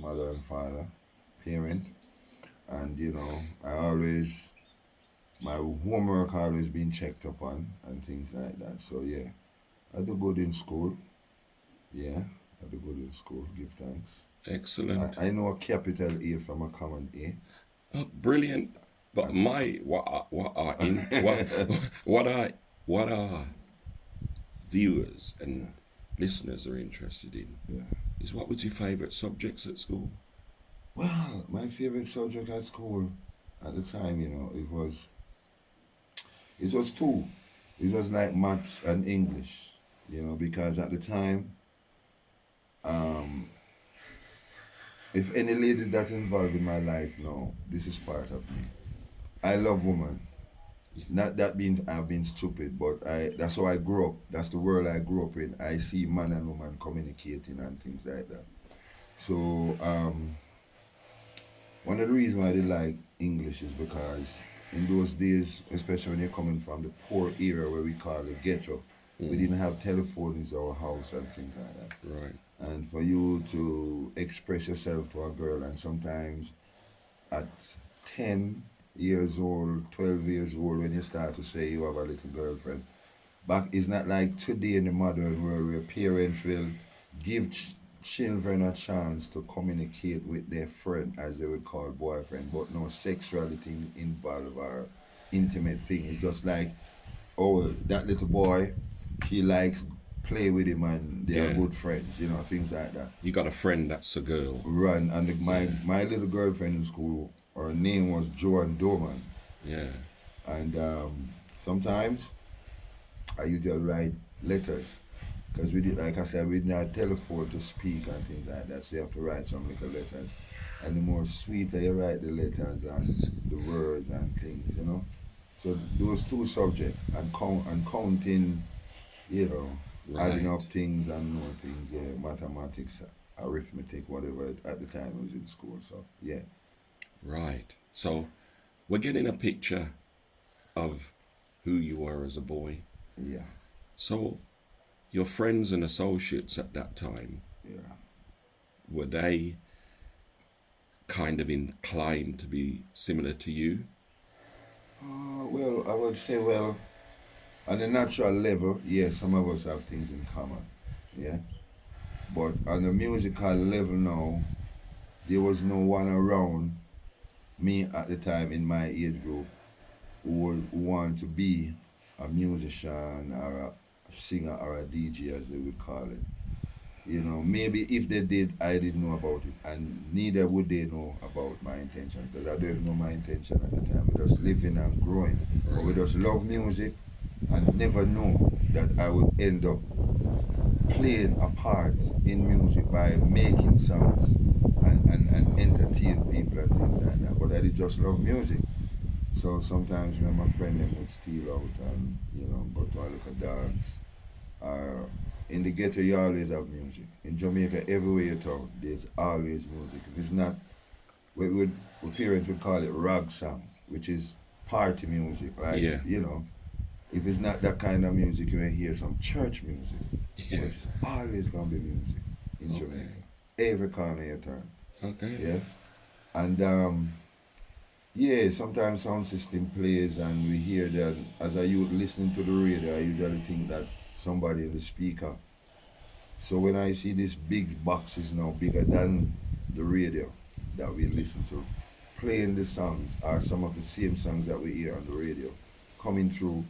mother and father, parent, and my homework always been checked upon and things like that. So yeah, I do good in school. Yeah, I do good in school. Give thanks. Excellent. I know a capital A from a common A. Oh, brilliant. But And my what are what our viewers yeah, and listeners are interested in yeah. is what was your favourite subjects at school? Well, my favorite subject at school at the time, it was two. It was like maths and English, because at the time, um, if any ladies that involved in my life know, this is part of me. I love women. Not that being I've been stupid, but that's how I grew up. That's the world I grew up in. I see man and woman communicating and things like that. So one of the reasons why they like English is because in those days, especially when you're coming from the poor era where we call it ghetto, we Mm, didn't have telephones in our house and things like that. right. And for you to express yourself to a girl, and sometimes at 10 years old, 12 years old, when you start to say you have a little girlfriend, back it's not like today in the modern world where parents will give children a chance to communicate with their friend, as they would call boyfriend, but no sexuality involved or intimate thing. It's just like, oh, that little boy, he likes play with him and they are Yeah. good friends, things like that. You got a friend that's a girl. Run and my Yeah. my little girlfriend in school, her name was Joan Doman, Yeah. and sometimes I usually write letters because we did, like I said, we didn't have telephone to speak and things like that, so you have to write some little letters. And the more sweeter you write the letters and the. Words and things. So those two subjects and counting, you know, adding Right. up things and more things, yeah, mathematics, arithmetic, whatever at the time I was in school. So yeah, Right. So we're getting a picture of who you were as a boy. yeah, So your friends and associates at that time, yeah. were they kind of inclined to be similar to you? Well, I would say, well, on a natural level, yes, some of us have things in common, yeah. But on a musical level now, there was no one around me at the time in my age group who would want to be a musician or a singer or a DJ, as they would call it. Maybe if they did, I didn't know about it, and neither would they know about my intention because I don't know my intention at the time. We just living and growing, but we Right. just love music and never know that I would end up playing a part in music by making songs and entertain people and things like that. But I did just love music. So sometimes when my friend them would steal out and go to a little dance. In the ghetto you always have music. In Jamaica, everywhere you turn, there's always music. If it's not, we parents would call it rag song, which is party music. Like, Yeah. if it's not that kind of music, you will hear some church music. But Yeah. it's always gonna be music in Okay. Jamaica. Every corner you turn. Okay. Yeah. And yeah, sometimes sound system plays and we hear that as a youth listening to the radio, I usually think that somebody in the speaker. So when I see these big boxes now bigger than the radio that we listen to, playing the songs or some of the same songs that we hear on the radio coming through,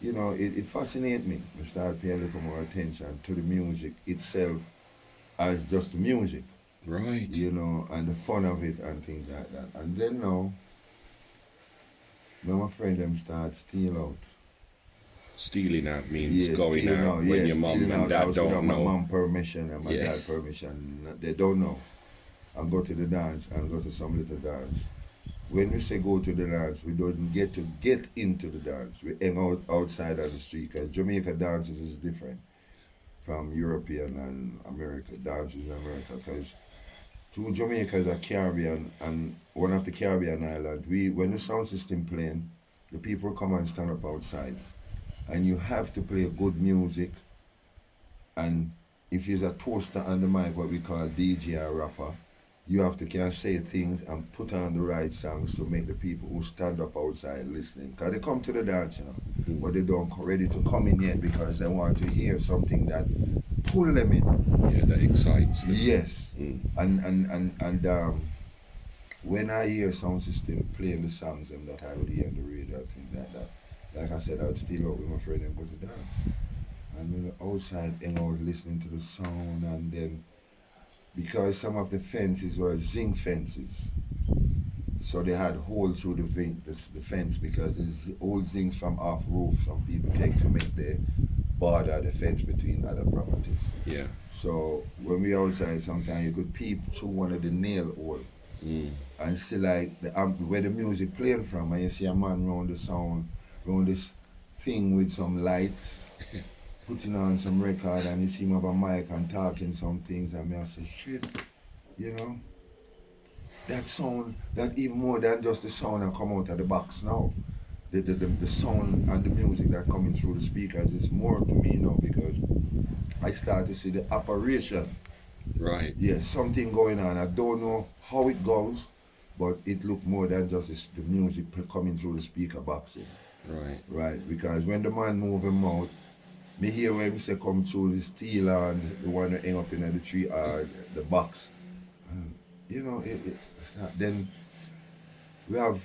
it fascinates me. I start paying a little more attention to the music itself as just the music, Right. and the fun of it and things like that. And then now, when my friend them start steal out. Stealing out means Yeah, going stealing out out. when Yeah, your mum stealing and out. I dad was without don't my know. mom permission and my Yeah. dad permission. They don't know. I go to the dance and go to some little dance. When we say go to the dance, we don't get to get into the dance. We hang out outside on the street because Jamaica dances is different from European and America dances in America. Because two Jamaica is a Caribbean and one of the Caribbean islands. We when the sound system playing, the people come and stand up outside, and you have to play good music. And if he's a toaster on the mic, what we call DJ or rapper, you have to can say things and put on the right songs to make the people who stand up outside listening. Because they come to the dance, you know, but they don't ready to come in yet because they want to hear something that pull them in. Yeah, that excites them. Yes. And when I hear sound system playing the songs them that I would hear on the radio, things like that, like I said, I would still out with my friend and go to dance. And we were outside hang out listening to the sound, and then because some of the fences were zinc fences, so they had holes through the fence because there's old zincs from off roof some people take to make the border the fence between other properties. Yeah. So when we outside, sometimes you could peep through one of the nail hole and see like where the music playing from, and you see a man round the sound, round this thing with some lights, putting on some record, and you see him have a mic and talking some things, and me I say, shit, you know, that sound, that even more than just the sound that come out of the box now. The sound and the music that coming through the speakers is more to me now because I start to see the operation. Right. Yes, something going on. I don't know how it goes, but it look more than just the music coming through the speaker boxes. Right. Right, because when the man move him out, me hear when he say come through the steel and the one that hang up in the tree or the box. You know, then we have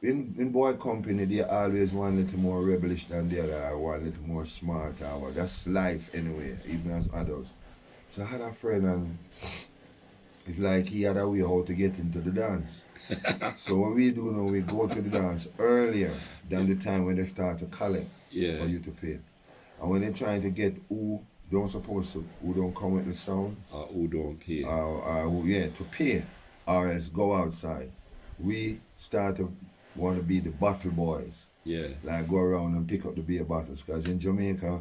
in boy company they always one little more rebellious than the other, or one little more smart, or that's life anyway, even as adults. So I had a friend and it's like he had a way how to get into the dance. So what we do now, we go to the dance earlier than the time when they start to collect for you to pay. And when they're trying to get who don't supposed to, who don't come with the sound, who don't pay, to pay, or else go outside. We start to want to be the bottle boys. Yeah. Like go around and pick up the beer bottles. Because in Jamaica,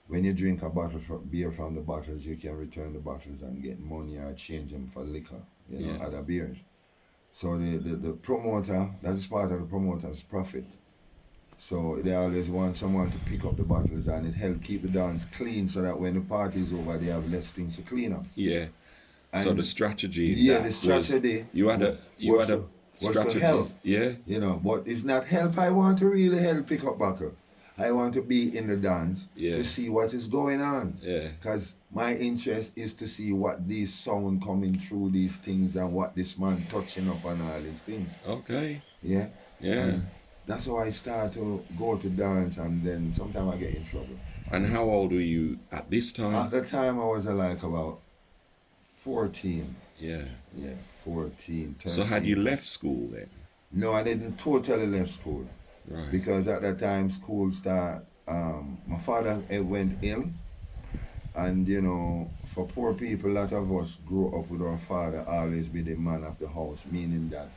when you drink a bottle of beer from the bottles, you can return the bottles and get money or change them for liquor, other beers. So the promoter, that's part of the promoter's profit. So they always want someone to pick up the bottles, and it helps keep the dance clean so that when the party's over, they have less things to clean up. Yeah. And so the strategy. The strategy. You had a strategy. To help. Yeah. You know, but it's not help. I want to really help pick up buckle. I want to be in the dance to see what is going on. Yeah. Because my interest is to see what these sound coming through these things and what this man touching up on all these things. Okay. Yeah. Yeah. And that's how I start to go to dance, and then sometimes I get in trouble. And how old were you at this time? At the time I was like about 14. Yeah. Yeah, 14, 13. So had you left school then? No, I didn't totally left school. Right. Because at that time school start, my father went ill, and you know, for poor people, a lot of us grew up with our father always be the man of the house, meaning that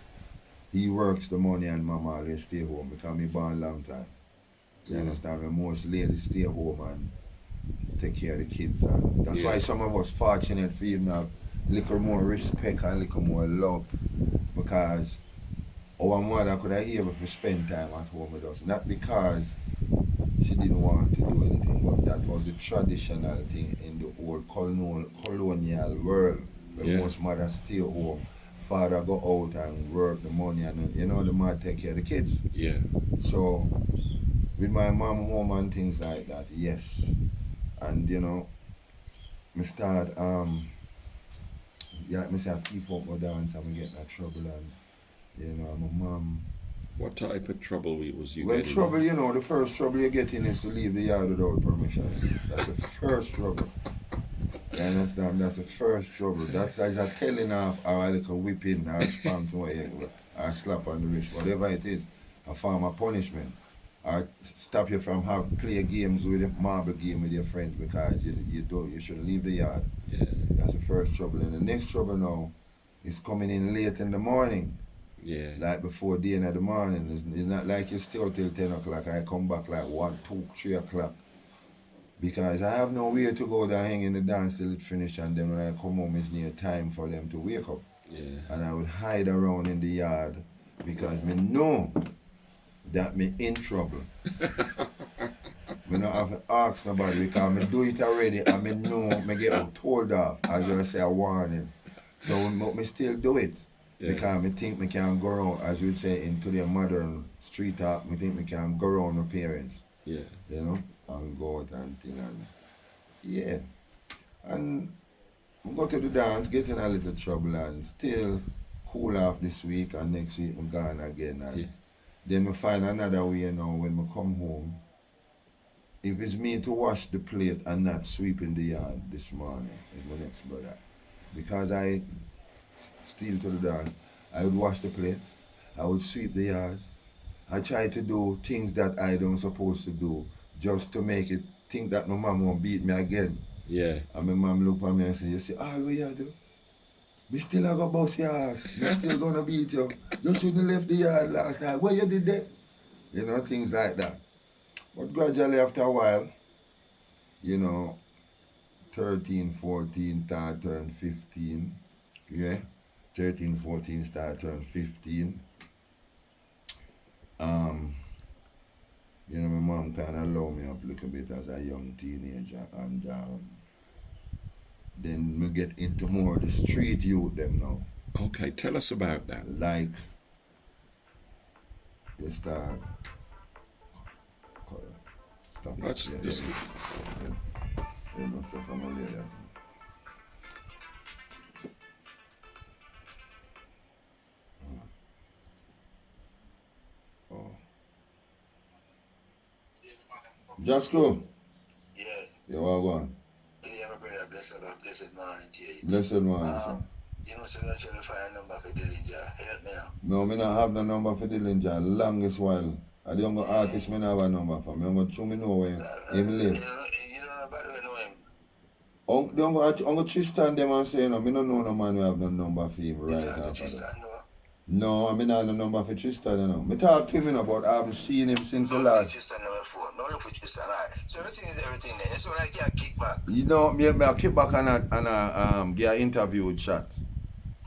he works the money and mama always stay home because he born long time. You understand? When most ladies stay home and take care of the kids, and that's why some of us fortunate for even have a little more respect and a little more love, because our mother could have able to spend time at home with us. Not because she didn't want to do anything, but that was the traditional thing in the old colonial world, where most mothers stay home, father go out and work the money, and the mother take care of the kids. Yeah. So with my mom home and things like that, yes. And me start me say I keep up my dance and me get in trouble, and my mom. What type of trouble was you getting? Well, trouble, the first trouble you get in is to leave the yard without permission. That's the first trouble. You understand? That's the first trouble. That's a telling off, or a little whipping, or a spam to or a slap on the wrist, whatever it is, a form of punishment. Or stop you from play games with a marble game with your friends because you should leave the yard. Yeah. That's the first trouble. And the next trouble now is coming in late in the morning. Yeah. Like before day in the morning. It's not like you stay till 10 o'clock. I come back like 1, 2, 3 o'clock. Because I have nowhere to go there, hang in the dance till it finish, and then when I come home it's near time for them to wake up. Yeah. And I would hide around in the yard because me know that me in trouble. Me not have to ask nobody because me do it already, and me know me get told off, as I say, a warning. So me still do it. Yeah. Because me think me can go around, as you would say in today's modern street talk, me think me can go around my parents, Yeah. you know, and go out and thing and yeah. And I go to the dance, get in a little trouble and still cool off this week and next week I'm gone again and Yeah. then I find another way now when I come home. If it's me to wash the plate and not sweeping the yard this morning, is my next brother. Because I still to the dance, I would wash the plate, I would sweep the yard. I try to do things that I don't supposed to do just to make it think that my mom won't beat me again. Yeah. And my mom look at me and say, you see all what you do? Me still have a bust your ass. Me still gonna beat you. You shouldn't left the yard last night. What you did there? You know, things like that. But gradually after a while, you know, 13, 14, start turn 15. Yeah? 13, 14, start turn 15. You know, my mom kind of low me up a little bit as a young teenager. And then we get into more the street youth them now. Okay, tell us about that. Like, you start. Stop. That's Yeah, this. yeah. You know, so from a lady. Oh. Just go. Yeah. You are going. Yeah, my brother, blessed morning to you. Blessed morning, sir. You know, so I'm trying to find a number for Dillinger. Help me now. No, me not have no number for Dillinger. Longest while. I don't go artist, me not have a number for me. I'm going to show me know where him live. You don't know nobody who know him. I'm going to Tristan them and say, you know, me don't know no man who have no number for him right after Tristan, that. no. No, I mean I have no number for Tristan, you know. Me talk to him, you know, but I haven't seen him since the last. Tristan number 4. No, look for Tristan, alright. So everything is everything then. It's all like you kick back. You know, me I kick back and get an interview with chat.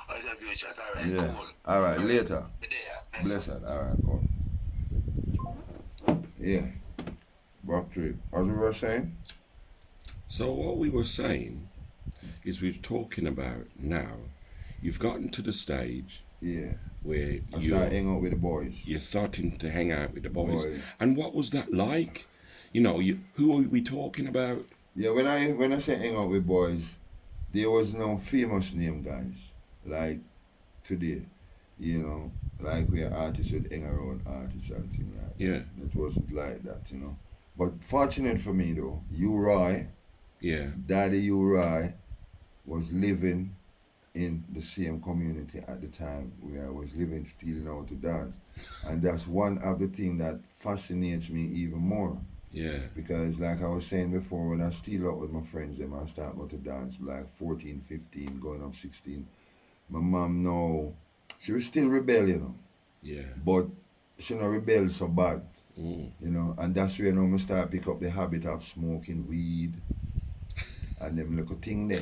Interview chat, alright, Yeah. cool. Alright, later. Yeah, Blessed. Alright, cool. Yeah. Back to it. As we were saying? So what we were saying is we're talking about now. You've gotten to the stage Yeah. where I start hanging out with the boys. you're starting to hang out with the boys. Boys. And what was that like? You know, who are we talking about? Yeah, when I say hang out with boys, there was no famous name guys like today. You know, like where artists would hang around artists and things like that. Yeah. It wasn't like that, you know. But fortunate for me though, Uri, Yeah. Daddy Uri was living in the same community at the time where I was living, still now to dance. And that's one of the things that fascinates me even more. Yeah. Because like I was saying before, when I still out with my friends, them I start going to dance like 14, 15, going up 16. My mom now, she was still rebel, you know. Yeah. But she not rebel so bad, Mm. you know. And that's where now I start pick up the habit of smoking weed and them little thing there.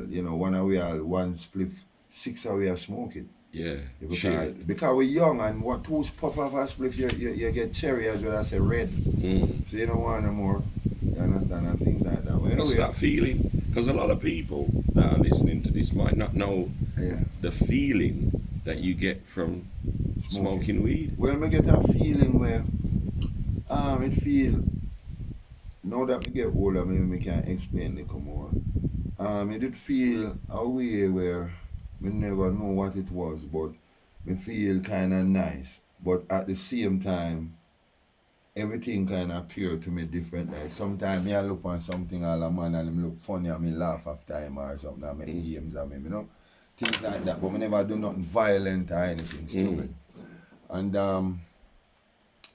You know, one spliff, 6 away I smoke it. Yeah. Because we're young and what 2 puff off a spliff, you get cherry as well as a red. Mm. So you don't want no more. You understand, and things like that. Well, What's anyway, that feeling? Because a lot of people that are listening to this might not know yeah. the feeling that you get from smoking weed. Well, I get a feeling where it feel, now that I get older, maybe I can explain a little more. It did feel a way where we never know what it was, but me feel kind of nice. But at the same time, everything kind of appear to me different. Like sometimes me I look on something all a man and him look funny and me laugh after him or something. I make games of him, you know, things like that. But me never do nothing violent or anything stupid. And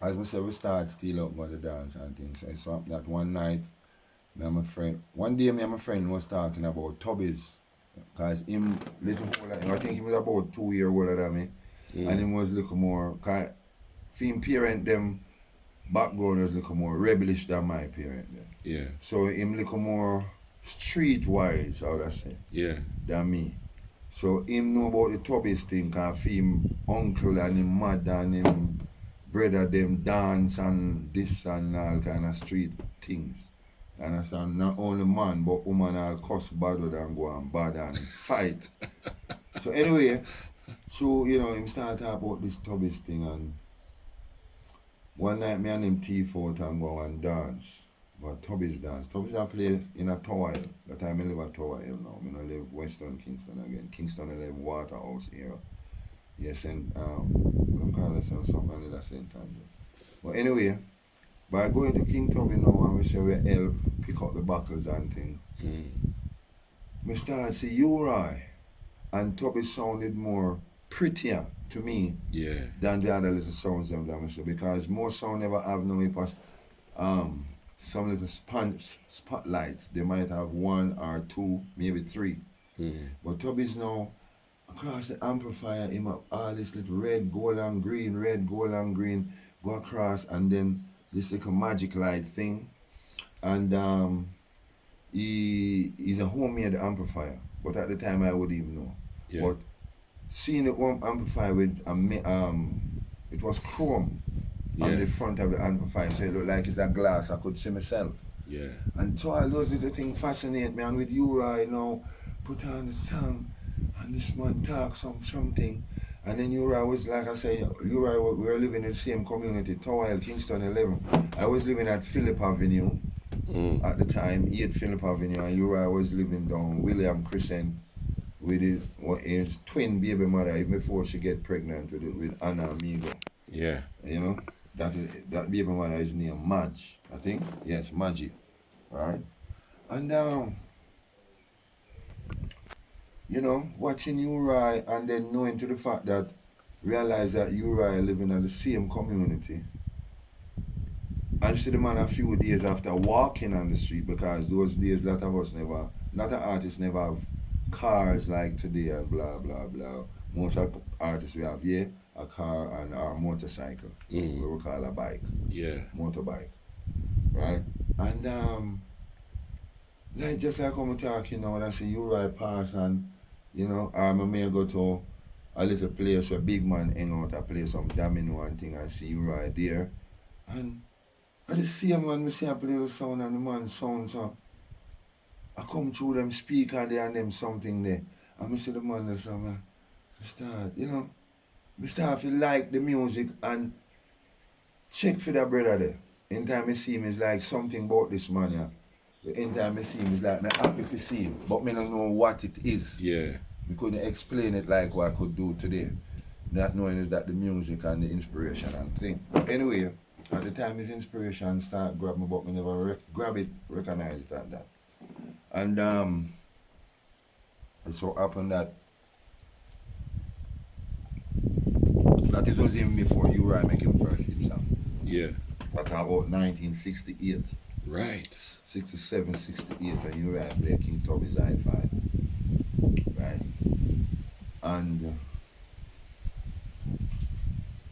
as we said, we start still up by the dance and things. So it's up that one night, one day me and my friend was talking about tubbies. Because him, little older, I think he was about 2 years older than me. And him was little more, cause him parent them background was little more rebellious than my parent them. Yeah. So him little more streetwise, how would I say, Yeah. than me. So him know about the tubbies thing, cause him uncle and him mother and him brother them dance and this and all kind of street things. Understand? Not only man, but woman all cuss badder than go and bad and fight. So anyway, so him start talk about this Tubbies thing, and one night me and him teeth out and go and dance. But Tubbies dance. Tubbies I play in a Tower Hill. That time I live at Tower Hill now. I don't live Western Kingston again. Kingston I live Waterhouse here. Yes, and I'm calling myself something at the same time. But anyway, by going to King Tubby now and we say we help pick up the buckles and thing. We start to see Uri, and Tubby sounded more prettier to me than the other little sounds them that I say, because most sound never have no impact. Some little spotlights, they might have one or two, maybe three. But Tubby's now across the amplifier, him up all this little red, gold and green, go across, and then this little magic light thing. And he's a homemade amplifier, but at the time I wouldn't even know. But seeing the home amplifier with it was chrome on the front of the amplifier, so it looked like it's a glass. I could see myself. And so all those little things fascinate me. And with Uri now, put on the song, and this man talk something. And then Uri was, like I say, Uri, we were living in the same community, Tower Hill, Kingston 11. I was living at Phillip Avenue at the time, 8 Phillip Avenue, and Uri was living down William Crescent with his twin baby mother, even before she get pregnant with Anna Amigo. That baby mother is named Madge, I think. Yes, Maggie. Right? And watching Uri and then knowing to the fact that realize that Uri living in the same community, and see the man a few days after walking on the street, because those days lot of artists never have cars like today and blah blah blah. Most of artists we have a car and a motorcycle, what we call a bike, motorbike, right? And like just like I'm talking now, when I see Uri pass, and I may go to a little place where big man hang out, I play some domino and thing, and see Uri there, and I just see him when I see I play the sound, and the man sound so. I come through them speaker there and them something there, and I see the man there, so I start to like the music and check for that brother there. Anytime I see him, it's like something about this man, Anytime I see him, it's like I'm happy to see him, but I don't know what it is. We couldn't explain it like what I could do today. Not knowing is that the music and the inspiration and thing. Anyway, at the time his inspiration start grab me, but I never grab it, recognize it at that. And it so happened that it was even before Uri make him first hit song. That about 1968. Right. 67, 68 when Uri played King Tubby's Hi-Fi. Right. And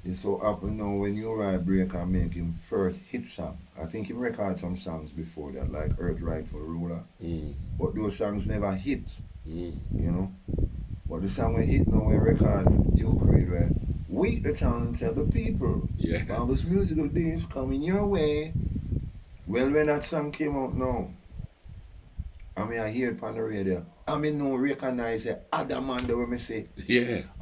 it so happened now when Uri break and make him first hit song. I think he recorded some songs before that, like Earth Rightful Ruler. But those songs never hit. But the song we hit now, we record Duke Reed, where wake the town and tell the people. All this musical days coming your way. Well, when that song came out now, I hear it on the radio, no recognize the other man that when I say,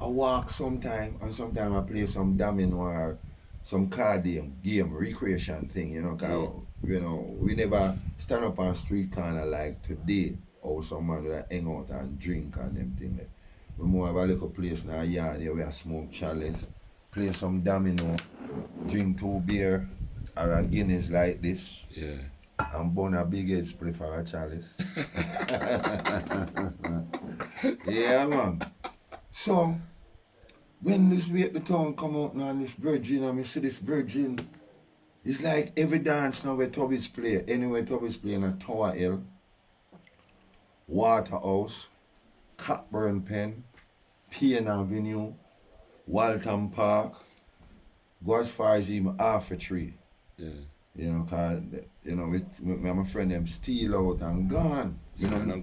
I walk sometime, and sometime I play some domino or some card game, recreation thing, cause, we never stand up on street corner like today, or someone that hang out and drink and them things. We more have a little place in our yard here where I smoke chalice, play some domino, drink 2 beer, or a Guinness like this. And burn a big head spray for a chalice. Man. So, when this way at the town come out now, and this virgin, and I see this virgin, it's like every dance now where Tubby's play. Anyway, Tubby's play in a Tower Hill, Waterhouse, Cockburn Pen, Payne Avenue, Waltham Park, go as far as even Half a Tree. Cause with my friend them steal out and gone. And I've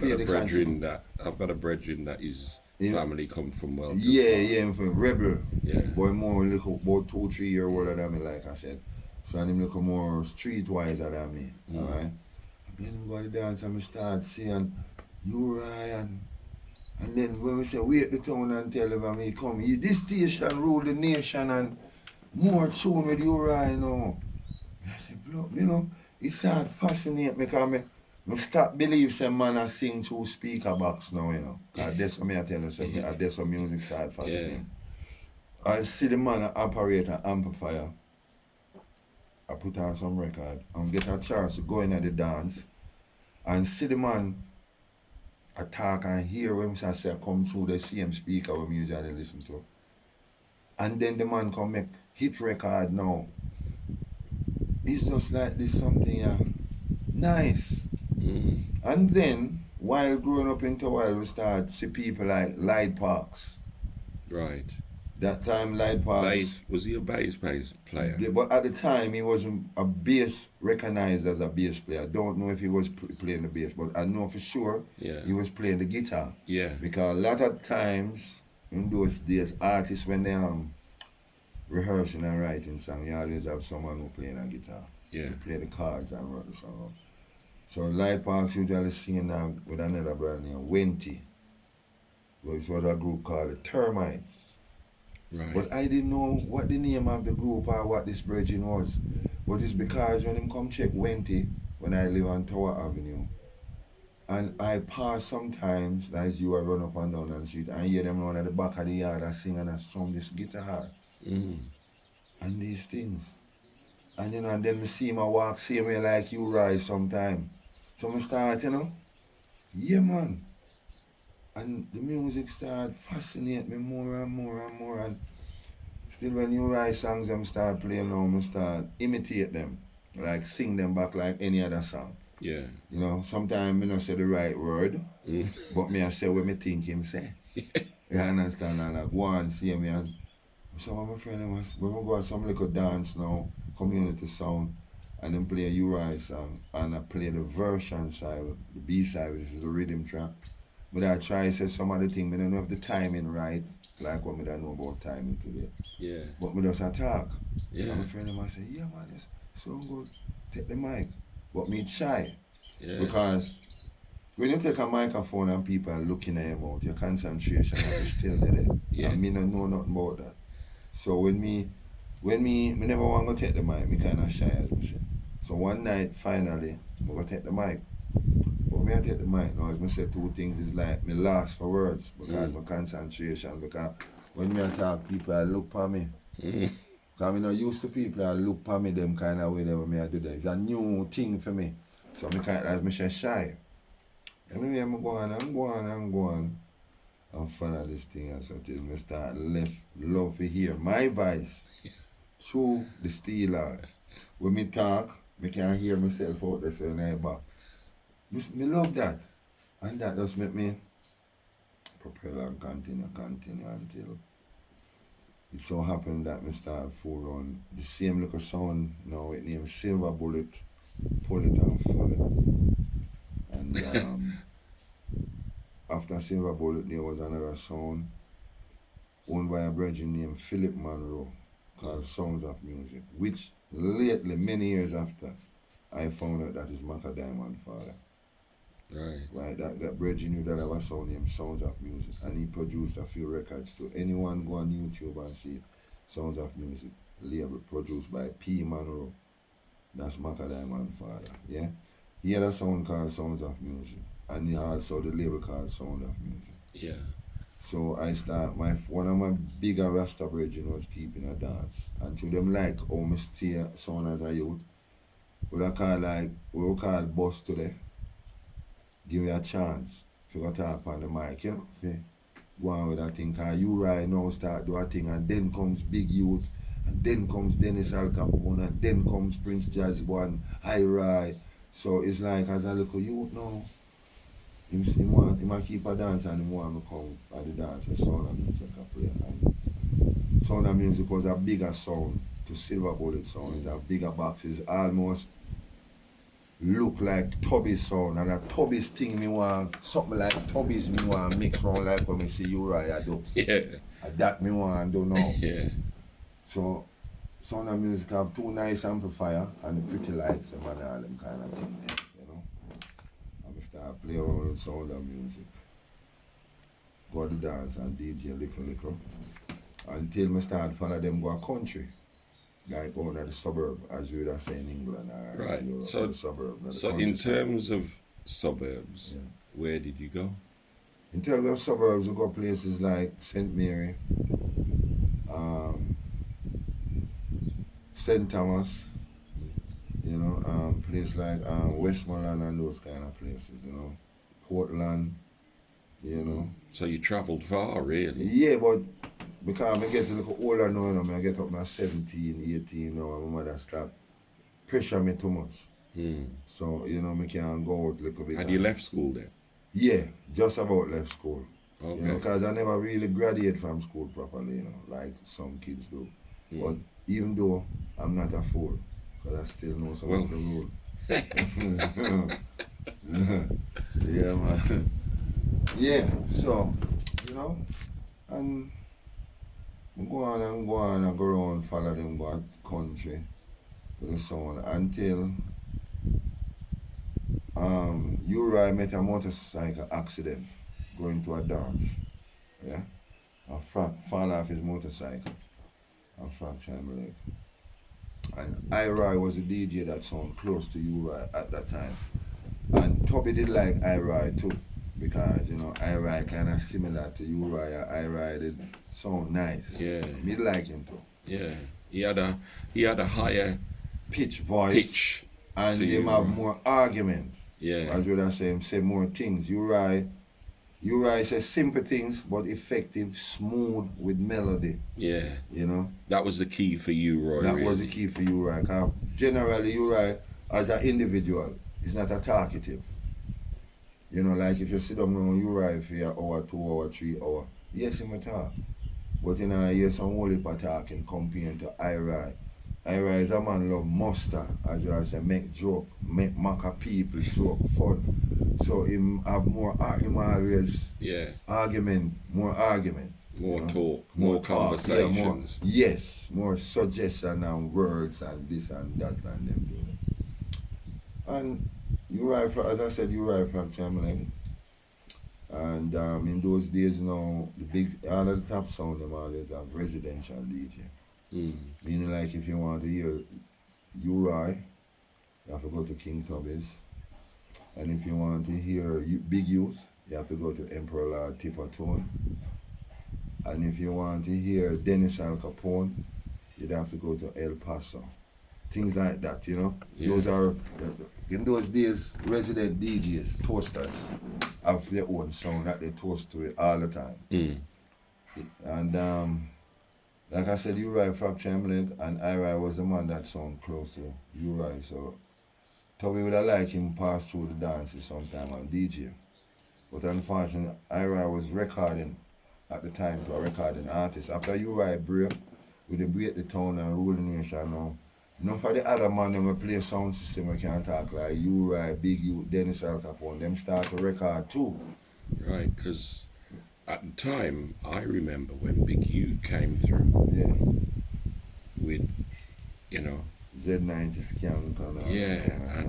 got a brethren that his family come from well. From Rebel. Boy more look about 2-3 years older than me, like I said. So him look more streetwiser than me. Alright. Then we go to dance and we start saying, you Ryan. And then when we say wait the town and tell him when we come, this station rule the nation and more tune with you right now. I said, bro, you know, it started fascinating me because I start believe some man I sing through speaker box now, you know. Cause that's what I tell you, so that's what music started fascinating. Yeah. I see the man operate an amplifier. I put on some record and get a chance to go in at the dance and see the man attack and hear when I say come through the same speaker we usually listen to. And then the man come make hit record now. It's just like this something nice. And then while growing up in Towal we start see people like Laidback. Right. That time Laidback was he a bass player? Yeah, but at the time he wasn't a bass recognized as a bass player. I don't know if he was playing the bass, but I know for sure he was playing the guitar. Yeah. Because a lot of times in those days, artists when they rehearsing and writing songs, you always have someone who playing a guitar. Yeah. To play the chords and write the song. So Laidback usually singing with another brother named Wenty, which was a group called the Termites. Right. But I didn't know what the name of the group or what this bridging was. But it's because when him come check Wenty, when I live on Tower Avenue, and I pass sometimes, as you are run up and down the street, and hear them run at the back of the yard and sing and strum this guitar. And these things. And you know, and then we see him walk same way like you rise sometime. So I start, you know, yeah man. And the music started fascinating me more and more and more. And still when you write songs, them start playing now, I start imitate them. Like sing them back like any other song. Yeah. You know, sometimes I don't say the right word, but me I say what me think him say. You understand? And I go and see me and some of my friends, when we go to some little dance now, community sound, and then play a Uri song, and I play the version side, the B side, which is the rhythm track. But I try to say some of the things, I don't know if the timing right, like what I don't know about timing today. Yeah. But I just attack. Yeah. And my friend might say, yeah man, it's so good, take the mic. But me shy. Yeah. Because when you take a microphone and people are looking at your mouth, your concentration is still there. Yeah. And me don't know nothing about that. So when me never want to take the mic, me kind of shy as me say. So one night, finally, I'm going to take the mic. But me I take the mic now, as I say two things, is like me lost for words because my concentration, because when me talk, people I look for me. Because I'm not used to people I look for me them kind of way when me I do that. It's a new thing for me. So me kind of, as me say, shy. Anyway, I'm going. I'm fun of this thing and so till me start love to hear my voice through the stealer. When me talk, me can hear myself out there in the box. Me love that. And that just make me propel and continue until it so happened that me start full on the same little sound now it named Silver Bullet, pull it and full it. And after Silver Bullet there was another sound owned by a brother named Philip Monroe called Sounds of Music, which lately, many years after, I found out that is Maca Diamond father. Right, that brother knew that I was sound named Sounds of Music, and he produced a few records too. Anyone go on YouTube and see it. Sounds of Music, label produced by P. Monroe. That's Maca Diamond father, yeah? He had a sound called Sounds of Music, and he also the label called Sound of Music. Yeah. So I start, one of my bigger Rasta brethren was keeping a dance. And to them like how me stay sound as a youth, we call boss today. Give me a chance if you go talk on the mic, you know, if you go on with that thing, because you right now start do a thing and then comes Big Youth, and then comes Dennis Al Capone, and then comes Prince Jazz One, High Rye. So it's like as a little youth now, he might keep a dance and he want to come at the dance with Sound of Music I play. And Sound of Music was a bigger sound to Silver Bullet sound. It have bigger boxes, almost look like Tubby's sound, and a Tubby's thing me want, something like Tubby's me want mix round like when me see Uriah do. Yeah. And that me want do now. Yeah. So Sound of Music have two nice amplifier and the pretty lights and all them kind of thing there, you know. start playing around with sound of music. Go to dance and DJ little. Until I start follow them go a country. Like going to the suburb, as we would have said in England or Right. Europe, So- the suburb. So in terms of suburbs, Yeah. where did you go? In terms of suburbs, we go places like St. Mary, St. Thomas, place like Westmoreland and those kind of places, Portland, So you travelled far, really. Yeah, but because I get a little older now, I get up now 17, 18 now, and my mother stop pressure me too much. So, I can go out a little bit. Had you left school then? Yeah, just about left school. Okay. Because I never really graduated from school properly, like some kids do. But even though I'm not a fool, because I still know some of the rules. Yeah, man. Yeah, so, and go on and go around, follow them, go to country, to the sound, until Uri met a motorcycle accident going to a dance. Yeah? Fall off his motorcycle and fracture him leg. And Uri was a DJ that sounded close to Uri at that time. And Toby did like Uri too, because Uri kind of similar to Uri. Uri did sound nice. Yeah. Me like him too. Yeah. He had a higher Pitch voice. pitch. And to him Uri. have more argument. Yeah. As would I say more things. Uri says simple things but effective, smooth with melody. Yeah. You That was the key for you, Roy. that really. was the key for Uri. Because generally Uri as an individual is not a talkative. Like if you sit down on Uri for an hour, 2 hour, 3 hour, yes, he may talk. But you hear some whole heap of talking compared to Uri. Uri is a man love muster, as you say, make joke, make mock of people, joke, fun. So him have him always Yeah. more argument. More talk, More more talk, conversations. more suggestion and words and this and that and them doing it. And as I said, Uri fracture him leg. And in those days now, all of the top sound them always have residential DJ. Meaning like if you want to hear Uri, you have to go to King Tubby's. And if you want to hear Big Youth, you have to go to Emperor Lord Tippertone. And if you want to hear Dennis Al Capone, you'd have to go to El Paso. Things like that, Yeah. Those are, in those days, resident DJs, toasters, have their own sound that they toast to it all the time. And like I said, Uri fractured him leg, and Uri was the man that sound close to Uri. So Toby would have liked him pass through the dances sometime on DJ. But unfortunately, Uri was recording at the time to a recording artist. After Uri break, we dey break the town and rule the nation now. None for the other man them play sound system we can talk like Uri, Big Youth, Dennis Al Capone, them start to record too. Right, because at the time, I remember when Big U came through Yeah. with, Z90 Skank and Yeah, yeah.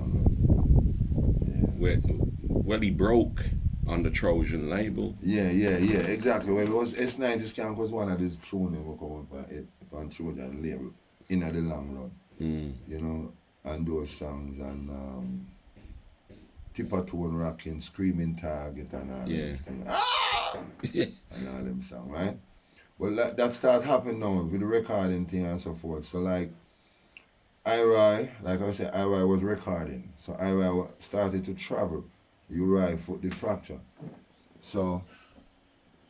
well, he broke on the Trojan label. Yeah, exactly. Well, it was S90 Skank was one of these tunes that will come up on Trojan label in the long run. And those songs and Tippertone Rocking, Screaming Target and all them things. And all them songs, right? Well, that start happening now with the recording thing and so forth. So like Uri, like I said, Uri was recording. So Uri started to travel. Uri foot the fracture. So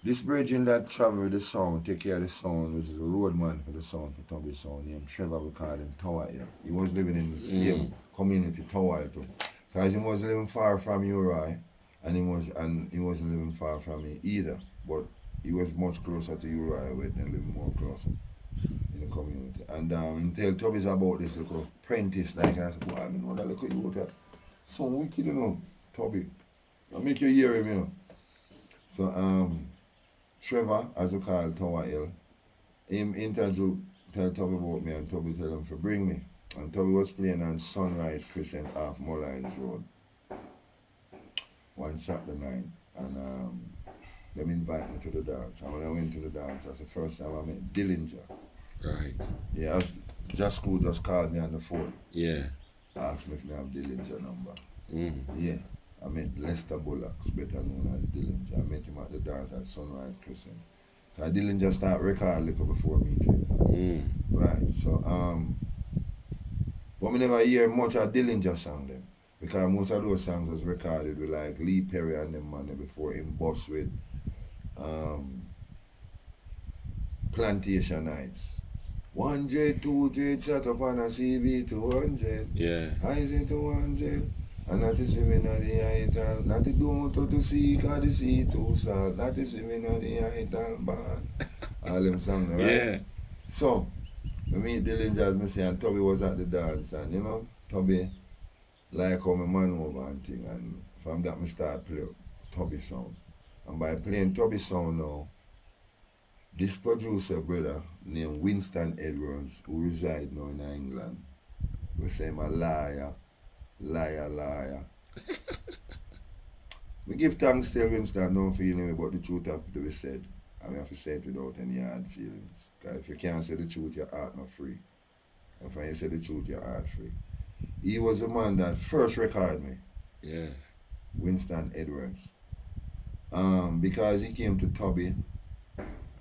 this bridging that traveled the sound, take care of the sound, which is a roadman for the sound, for Tubby sound, named Trevor, we call him Tower Hill. He was living in the same community, Tower Hill too. Because he was living far from Uri, and he wasn't living far from me either. But he was much closer to Uri, with them living more closer in the community. And tell Tubby's about this little apprentice, like I said, boy, I know that little youth that so wicked, Tubby. I make you hear him, So Trevor, as we call Tower Hill, him interview tell Tubby about me and Tubby tell him to bring me. And Tubby was playing on Sunrise Crescent off Mullines Road. one Saturday night, and them invite me to the dance. And when I went to the dance, that's the first time I met Dillinger. Right. Yeah, Just School just called me on the phone. Yeah. Asked me if I have Dillinger number. Mm. Yeah. I met Lester Bullocks, better known as Dillinger. I met him at the dance at Sunrise Crescent. Dillinger start record little before me too. Mm. Right. So but me never hear much of Dillinger song then. Because most of those songs was recorded with like Lee Perry and them man before him bust with Plantation Nights. 100, 200, sat up on a CB 200. Yeah. I say 200. And not to swimming at the ital, not to do to see, cause the sea too salt, not to swimming at the ital, band. All them songs, right? Yeah. So, I meet Dillinger, as me say, and Tubby was at the dance, and you know, Tubby like how my man over and thing, and from that me start play Tubby sound. And by playing Tubby sound now, this producer brother named Winston Edwards, who reside now in England, we say him a liar. We give thanks to Winston, no feeling about the truth have to be said. And we have to say it without any hard feelings. Because if you can't say the truth, your heart not free. And when you say the truth, your heart free. He was the man that first recorded me. Yeah. Winston Edwards. Because he came to Tubby,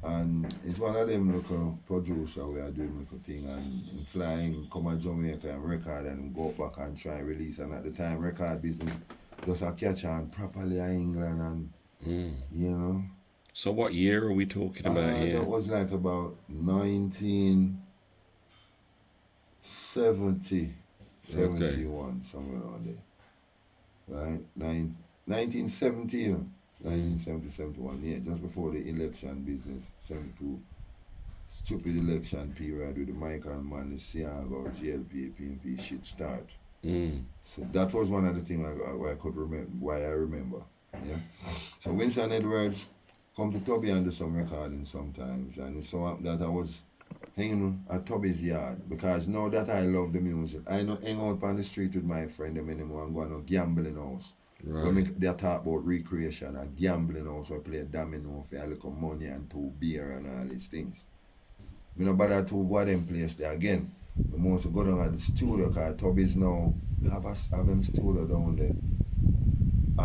and it's one of them local producer we are doing little thing, and flying, come to Jamaica and record and go back and try and release. And at the time, record business just a catch on properly in England, and you know. So what year are we talking about here? That was like about 1970, 71, somewhere around there. Right? 1970, 1970, 71, yeah, just before the election business, 72, stupid election period with the Michael Manley, Siago, GLP, PNP shit start. So that was one of the things I could remember, why I remember. Yeah. So Winston Edwards come to Tubby and do some recording sometimes, and it so happened that I was hanging at Tubby's yard, because now that I love the music, I don't hang out on the street with my friend them anymore and go on a gambling house. Right. When they talk about recreation, a gambling house, we play domino for a little money and 2 beer and all these things. I don't bother to go to them place there again. We must go down at the studio, because Tubby's now have them studio down there.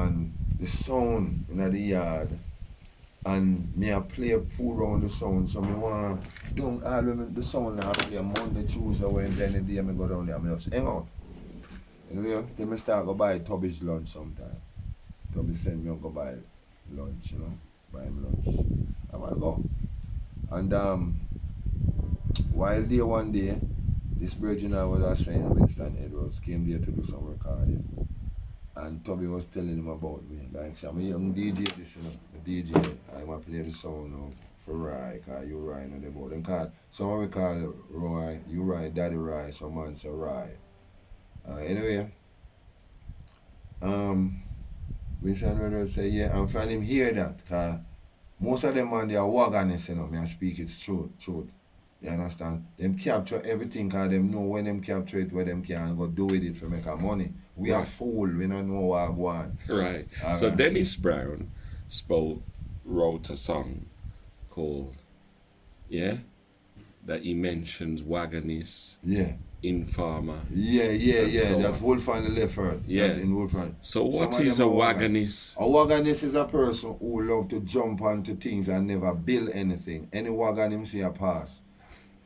And the sound in the yard, and me I play food around the sound, so me want down all the sound now, I play Monday, Tuesday, Wednesday, any day I go down there, I just hang out. Anyway, still I start go buy Tubby's lunch sometime. Tubby send me go buy lunch, you know, buy him lunch. I want to go. And while there one day, this virgin I was saying, Winston Edwards, came there to do some recording. And Tubby was telling him about me. Like, say, I'm a young DJ, this, you know, the DJ, I want to play the sound now for Roy, because you Roy, know about them. Cause someone we call Roy, you Roy, Daddy Roy, some man say Roy. Anyway, Winston Edwards say, yeah, and for him hear that, because most of them man, they are wagonists, you know, me I speak it's truth. You understand? Them capture everything, because them know when them capture it, where them can go do with it for make money. We are fool, we don't know what I want. Right. So Dennis Brown wrote a song called, yeah, that he mentions wagonists. Yeah. Informer. Yeah. So that's Wolf on the left hand. Yeah. That's in Wolf hand. So what is a wagonist? A wagonist is a person who love to jump onto things and never build anything. Any wagon him see a pass,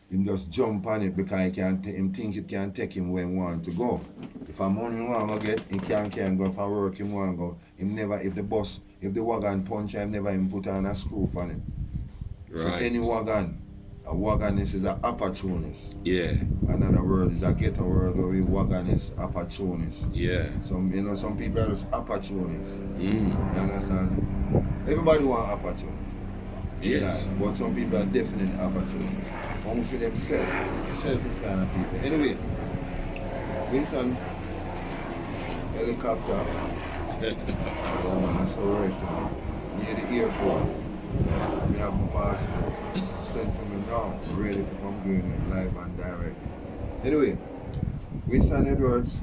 him just jump on it because him think it can take him where he want to go. If a money he want to get, he can't go. If a work him want to go, him never, if the wagon punch him, never him put on a screw on it. Right. So any wagon, a wagonist is an opportunist. Yeah. Another word is a ghetto word where we wagonist, opportunist. Yeah. Some people are just opportunists. You understand? Everybody want opportunity. Yes. Life, but some people are definitely opportunity. Only for themselves. Selfish kind of people. Anyway, Winston, helicopter. Yeah, man, I saw racing near the airport. I have my passport. Send for me now. Ready to come doing it live and direct. Anyway, Winston Edwards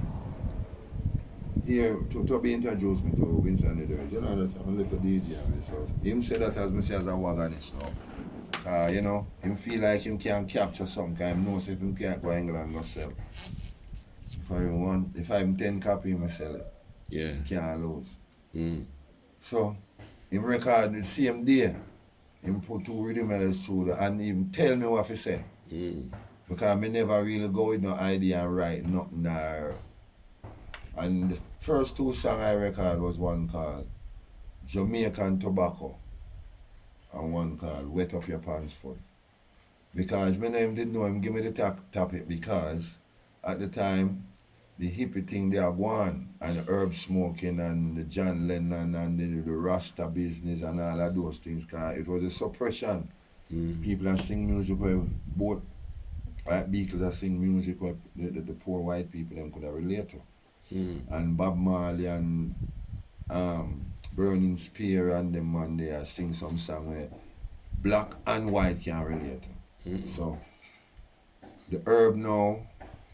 here, to be introduced me to Winston Edwards. You know, that's a little DJ. So him say that as me say as a wagonist now. You know, him feel like him can capture some kind. Knows if him can't go England and go sell. If I'm 10 copy, him sell it. Yeah. He can't lose. Mm. So him record the same day. Him put 2 rhythm medals through the, and him tell me what he say. Mm. Because me never really go with no idea and write nothing there. And the first 2 songs I record was one called Jamaican Tobacco and one called Wet Up Your Pants Foot. Because my name didn't know him give me the topic because at the time the hippie thing they are gone and the herb smoking and the John Lennon and the Rasta business and all of those things, cause it was a suppression. Mm. People that sing music where both like Beatles that sing music where the poor white people them could have relate to. Mm. And Bob Marley and Burning Spear and them man they sing some song where black and white can relate to. Mm. So the herb now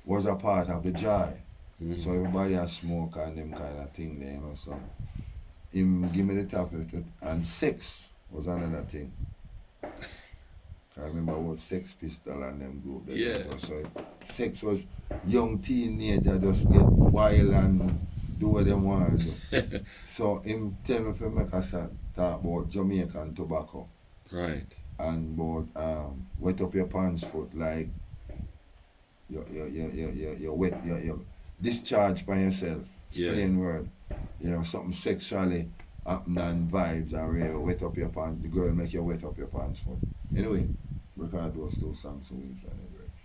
was a part of the joy. Mm. So everybody has smoke and them kind of thing there, you know. So him give me the topic and sex was another thing. I remember what Sex Pistol and them group. Yeah. So sex was young teenager just get wild and do what they want to do. So him tell me to make a song talk about Jamaican tobacco Right. and about wet up your pants foot like you wet you discharge by yourself. Yeah. Plain word. You know, something sexually happening and vibes and real wet up your pants. The girl make you wet up your pants foot. Anyway, record those 2 songs for Winston Edwards.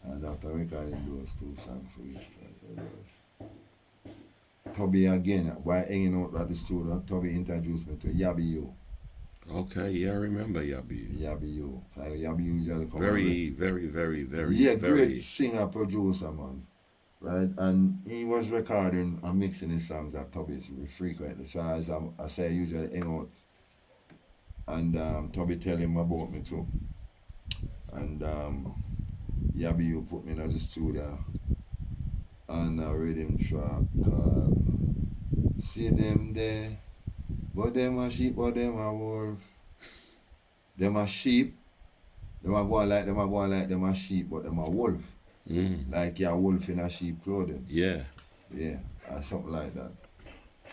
And after recording those 2 songs for Winston Edwards, Tubby again, while hanging out at the studio, Tubby introduced me to Yabby U. Okay, yeah, I remember Yabi. Yabby U. Yabby U usually come Very, very, very, very, yeah, very. great singer, producer, man. Right? And he was recording and mixing his songs at Tubby's frequently. So as I say, I usually hang out. And Tubby tell him about me too. And Yabby U put me in the studio and a rhythm track called See Them There, but them a sheep, but them a wolf. Them a sheep, them a go like them a sheep, but them a wolf. Mm. Like you're a wolf in a sheep clothing. Yeah. Yeah, or something like that.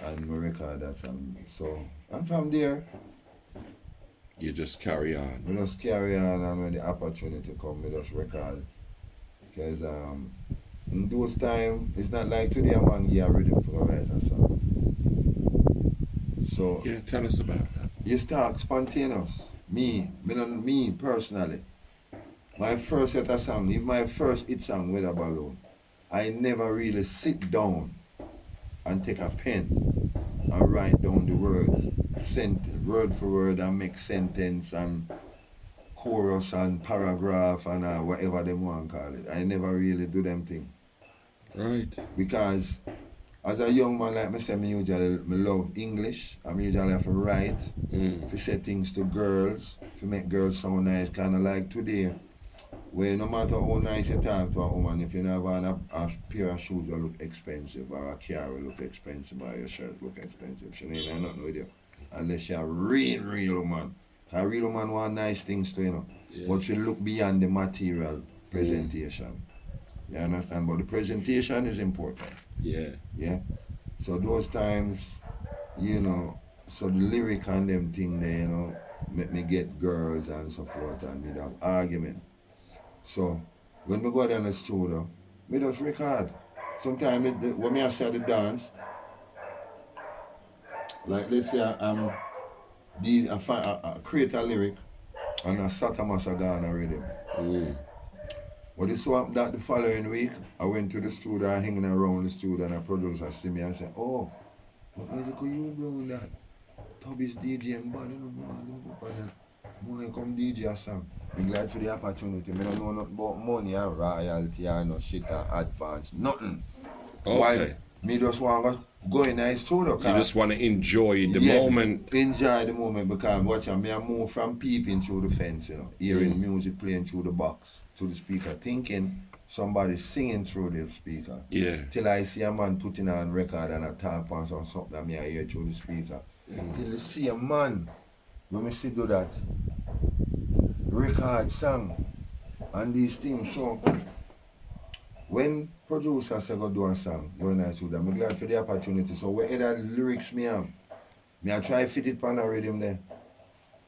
And we record that song. So, and from there, You just carry on. we just carry on and when the opportunity come, we just record. Because in those times, it's not like today a man get a rhythm for a write a song. So, Yeah, tell us about that. you start spontaneous. Me personally, my first set of song, if my first hit song with a balloon, I never really sit down and take a pen and write down the words, word for word, and make sentence and chorus and paragraph and whatever they want to call it. I never really do them things. Right. Because as a young man like myself, me love English. I usually have to write, Mm. to say things to girls, to make girls sound nice, kind of like today, where no matter how nice you talk to a woman, if you never have a pair of shoes that look expensive, or a car will look expensive, or your shirt look expensive, she ain't have nothing with you. Unless you're a real woman. A real woman want nice things too, you know. Yeah. But she look beyond the material presentation. You understand? But the presentation is important. Yeah. Yeah. So those times, you know, so the lyric and them thing there, you know, make me get girls and so forth and we'd have argument. So when we go down the studio, we just record. Sometimes when I start the dance, like let's say I create a lyric and I start a Masagana rhythm. Mm. But it so happened that the following week, I went to the studio, I hanging around the studio, and a producer see me and said, "Oh, what music are you doing that? Tubby's DJing, but you know, come DJ a song." I'm glad for the opportunity. I don't know nothing about money and royalty and no shit and advance, nothing. Okay. Why? Me just want to go in the studio. You just want to enjoy the moment. Enjoy the moment because watch me I move from peeping through the fence, you know, hearing music playing through the box, to the speaker, thinking somebody singing through the speaker. Yeah. Till I see a man putting on record and a tap on something that me I hear through the speaker. Till I see a man, when me see do that, record song and these things. So when producers say go do a song, when I do that, I'm glad for the opportunity. So whatever lyrics me have, me I try fit it on a rhythm there.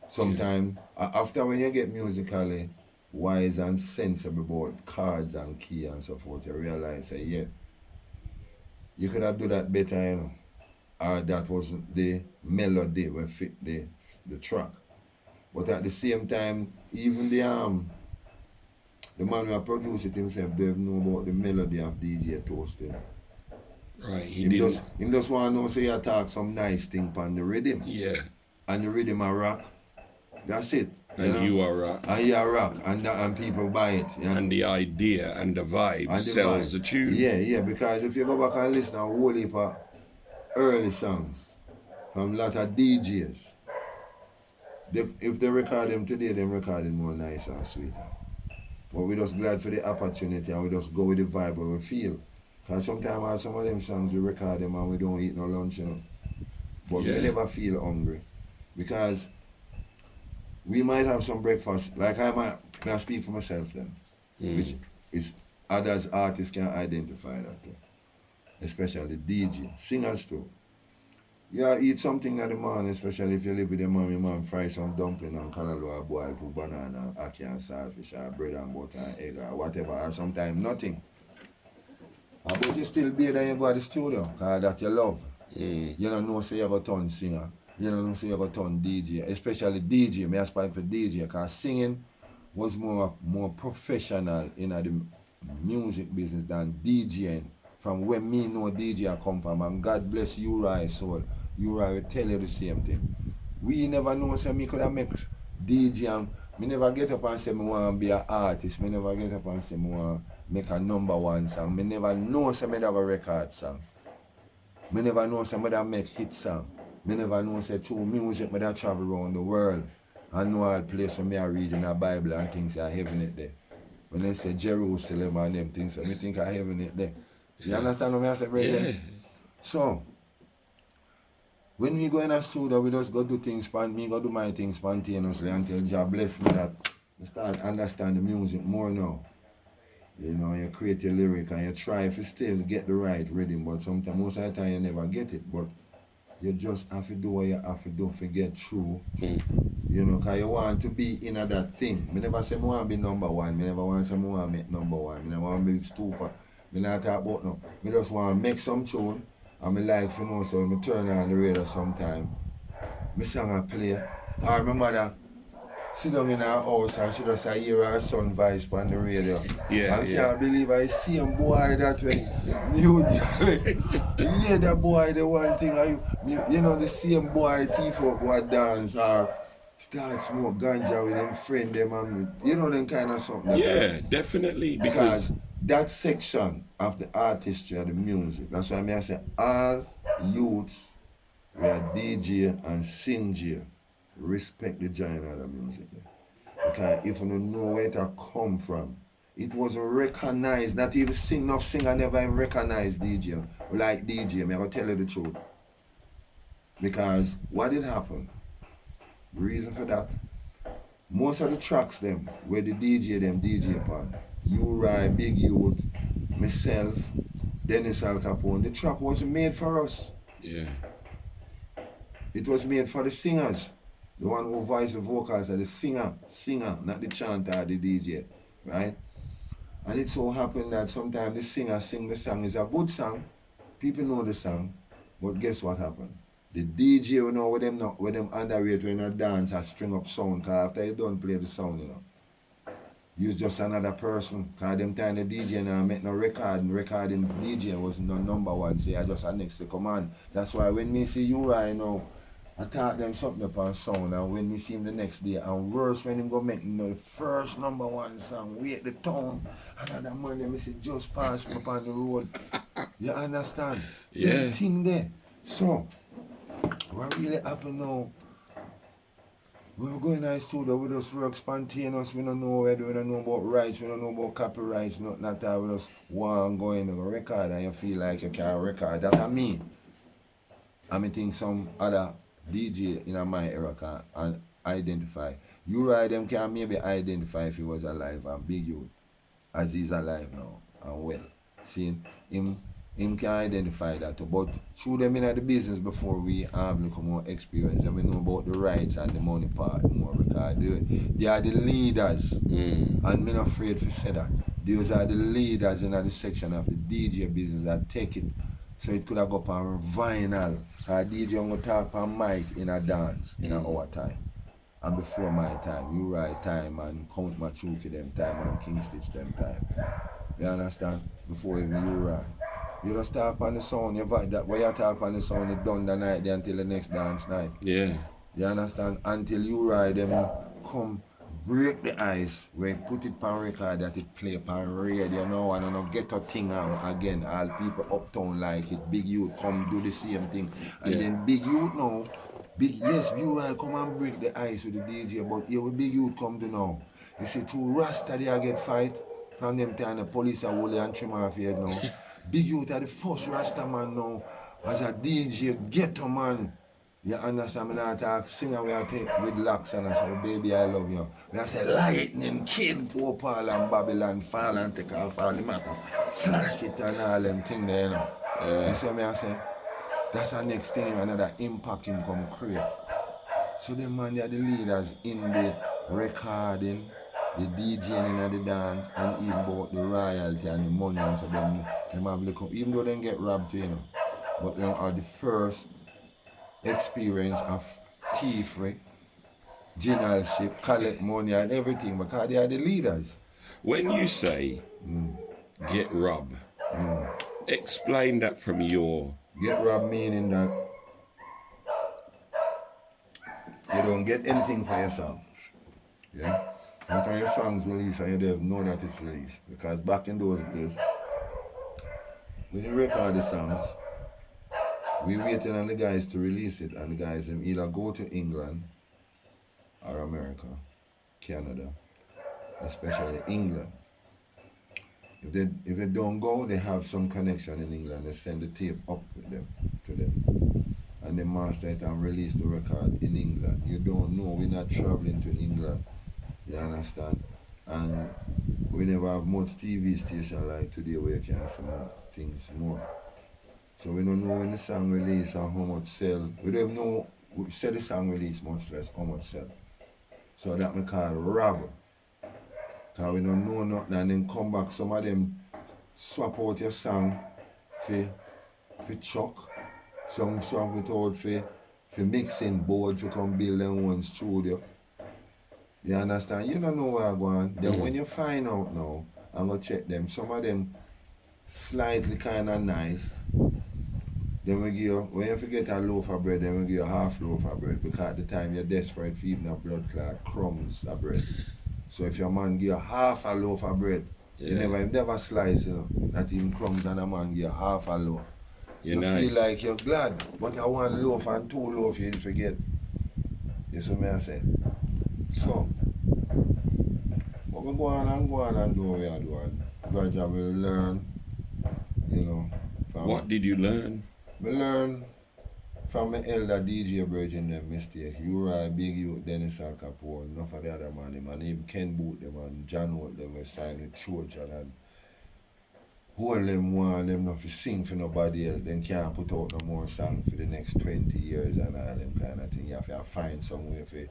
Sometime after when you get musically wise and sensible about chords and key and so forth, you realize that yeah, you could have do that better, you know. Or that wasn't the melody will fit the track. But at the same time, even the man who produced it himself don't know about the melody of DJ Toasting. Right, He just want to know say you talk some nice thing on the rhythm. Yeah. And the rhythm a rock. That's it. And you are rock. And you are rock. And people buy it. Yeah? And the idea and the vibe and sells the tune. Yeah, because if you go back and listen to a whole heap of early songs from a lot of DJs, if they record them today, they record them more nice and sweeter. But we're just glad for the opportunity and we just go with the vibe where we feel. Because sometimes some of them songs we record them and we don't eat no lunch, you know. But we never feel hungry. Because we might have some breakfast, like I might speak for myself then, which is others artists can identify that too. Especially DJ, singers too. Yeah, eat something in the morning, especially if you live with your mom fry some dumpling and callaloo, boil, put banana, ackee and saltfish, or bread and butter and egg or whatever, or sometimes nothing. But you still be there, you go to the studio, because that you love. You don't know say you have a ton singer. You don't know say you have a ton DJ, especially DJ. Me I speak for DJ, because singing was more professional in the music business than DJing. From where me know DJ I come from, and God bless Uriah soul. Uriah will tell you the same thing. We never know say me could have make DJ and me never get up and say me want to be an artist. Me never get up and say me want to make a #1 song. Me never know say me have a record song. Me never know say me that make hit song. Me never know say through music me that travel around the world and know all place where me I read in the Bible and things are heaven it there. When they say Jerusalem and them things, me think I heaven it there. You understand what I say, brother? Yeah. So, when we go in a studio, we just go do things, me go do my things spontaneously until God bless me that I start understand the music more now. You know, you create your lyric and you try to still get the right rhythm, but sometimes, most of the time you never get it, but you just have to do what you have to do to get through. You know, because you want to be in that thing. I never say I want to be #1, I never want to say I want to make #1, I never want to be stupid. I not talk about no. I just want to make some tune and I like to know so when I turn on the radio sometime, my song I play. Or my mother sit down in her house and she just hear her son voice on the radio. I can't believe I see a boy that way. Usually, yeah, that boy, the one thing, you know, the same boy, thief up, what dance or start smoke ganja with them friend, them and you know, them kind of something. Yeah, definitely. Because that section of the artistry of the music, that's why I say all youths were DJ and sing respect the giant of the music. Because if you don't know where it come from, it wasn't recognized, not even singer never even recognized DJ. Like DJ, I'm going to tell you the truth. Because what did happen? The reason for that, most of the tracks them, where the DJ upon, Uriah, Big Youth, myself, Dennis Al Capone, the track wasn't made for us. Yeah. It was made for the singers. The one who voice the vocals are the singer, not the chanter or the DJ, right? And it so happened that sometimes the singer sing the song is a good song, people know the song, but guess what happened? The DJ, you know, with them underrate when you dance and string up sound, because after you don't play the sound, you know. You're just another person, because them time the DJ now make no recording DJ was no #1, so I just a next to command. That's why when me see you right now, I taught them something upon sound, and when we see him the next day, and worse when him go make the first #1 song, wait the town, another man them say just pass me upon the road. You understand? Yeah. Them thing there. So, what really happen now, We were going to the studio, we just work spontaneous, we don't know where, we don't know about rights, we don't know about copyrights, nothing at all. We just want go in a record and you feel like you can record. That I mean. I mean think some other DJ in my era can identify. You right them can maybe identify if he was alive and big youth as he's alive now and well. See him can identify that too. But through them in the business before we have look more experience and we know about the rights and the money part more because they are the leaders and I'm not afraid to say that. Those are the leaders in the section of the DJ business that take it. So it could have go up on vinyl. Cause DJ on talk on mic in a dance in our time. And before my time, you right time and Count Machuki them time and King Stitch them time. You understand? Before even you right. You just talk on the sound, that way you talk on the sound, it done the night there until the next dance night. Yeah. You understand? Until you ride them come break the ice, where you put it on record that it play on radio now and not get a thing on again. All people uptown like it. Big youth come do the same thing. And then big youth now, yes, you will come and break the ice with the DJ, but here with big youth come to now. You see, through Rasta they get fight. From them time the police are holy and trim off your head now. Big youth are the first Rasta man now. As a DJ, ghetto man. You understand me not talk singer we are take with locks and I say, baby I love you. We are say lightning, kid, Poor Paul and Babylon fall and take off all the matter. Flash it and all them thing there, you know. You see me I say, that's the next thing, another impact him come create. So them man they are the leaders in the recording, the DJing in the dance and even about the royalty and the money and so them have look even though they get robbed too, you know. But they are the first experience of thievery, generalship, collect money and everything because they are the leaders. When you say get robbed, explain that from your... Get robbed meaning that you don't get anything for your songs. Yeah? Sometimes your songs release and you don't know that it's released. Because back in those days, when you record the songs, we waiting on the guys to release it and the guys them either go to England or America, Canada, especially England. If they don't go, they have some connection in England. They send the tape up with them to them. And they master it and release the record in England. You don't know, we're not traveling to England. You understand? And we never have much TV station like today where you can see more things more. So we don't know when the song release and how much sell. We don't know, we say the song release much less how much sell. So that we call rob. Because we don't know nothing and then come back, some of them swap out your song for chuck. Some swap it out for mixing board to come build them one studio. You understand? You don't know where I'm going. Then when you find out now, I'm going to check them. Some of them slightly kind of nice. Then we give you, when you forget a loaf of bread, then we give you half loaf of bread because at the time you're desperate for even a blood clot crumbs of bread. So if your man give you half a loaf of bread, you never slice, you know, not even crumbs and a man give you half a loaf. You feel like you're glad, but I want loaf and 2 loaf you forget. You see what I say? So, but we go on and do what we are doing. Gradually we learn, you know. What did you learn? We learn from my elder DJ Virgin them mistake. You are Big Youth, Dennis Al Capone, enough of the other man, them, and even Ken Boot them and John Wood them were signed with Trojan and hold them one, them not to sing for nobody else, then can't put out no more song for the next 20 years and all them kind of thing. You have to find some way to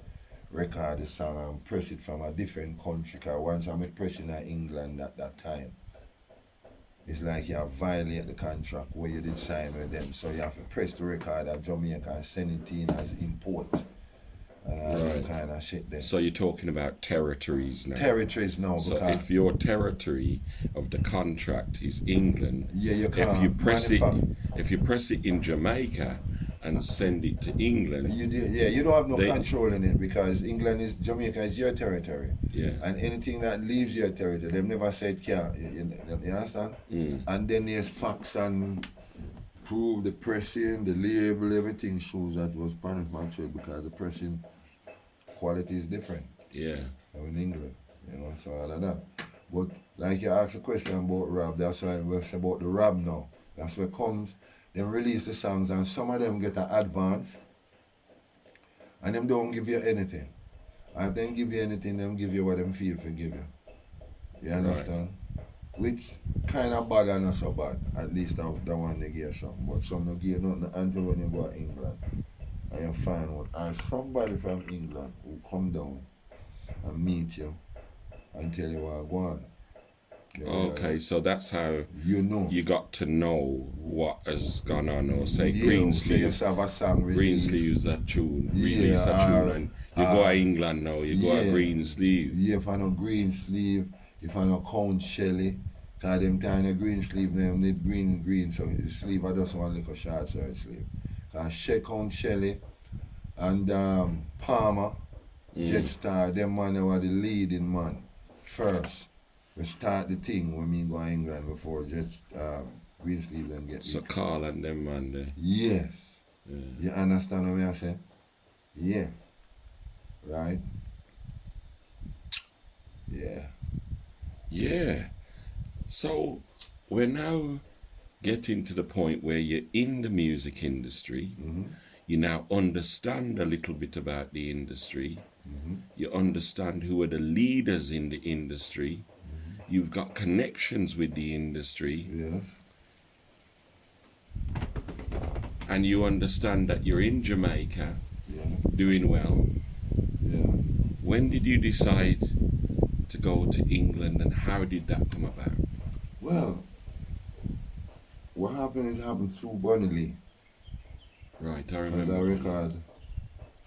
record the song and press it from a different country, because once I'm pressing in England at that time, it's like you have violated the contract where you did sign with them. So you have to press the record at Jamaica and send it in as import. And all that kind of shit there. So you're talking about territories now? Territories now. So if your territory of the contract is England, you can't if you press it in Jamaica and send it to England, you don't have no control in it because Jamaica is your territory. Yeah. And anything that leaves your territory, they've never said can't. You understand? And then there's facts and prove the pressing, the label, everything shows that was manufactured because the pressing quality is different. Yeah. In England, you know, so all of that. But like you asked a question about rap, that's why we say about the rap now. That's where it comes. Them release the songs and some of them get an advance and them don't give you anything. And if they give you anything, them give you what them feel for give you. You understand? Right. Which kind of bad and not so bad. At least that one they give something. But some don't give nothing until when you go to England. And you find out. And somebody from England who come down and meet you and tell you what go on. Okay, so that's how you got to know what has gone on, or say Greensleeves that tune, release that tune, and you go to England now, you go to Greensleeves. Yeah, if I know Greensleeve, if I know Count Shelley, cause them kind of Greensleeve them need green, so the sleeve I just want like a short shirt sleeve. Cause Count Shelley and Palmer, Jetstar, them man they were the leading man first. We start the thing when we go to England before just Greensleeve and get so Carl and them man there. Yes. Yeah. You understand what I say? Yeah. Right? Yeah. Yeah. So we're now getting to the point where you're in the music industry. Mm-hmm. You now understand a little bit about the industry. Mm-hmm. You understand who are the leaders in the industry. You've got connections with the industry. Yes. And you understand that you're in Jamaica, doing well. Yeah. When did you decide to go to England, and how did that come about? Well, what happened through Bonnie Lee. Right, I remember. Because I record,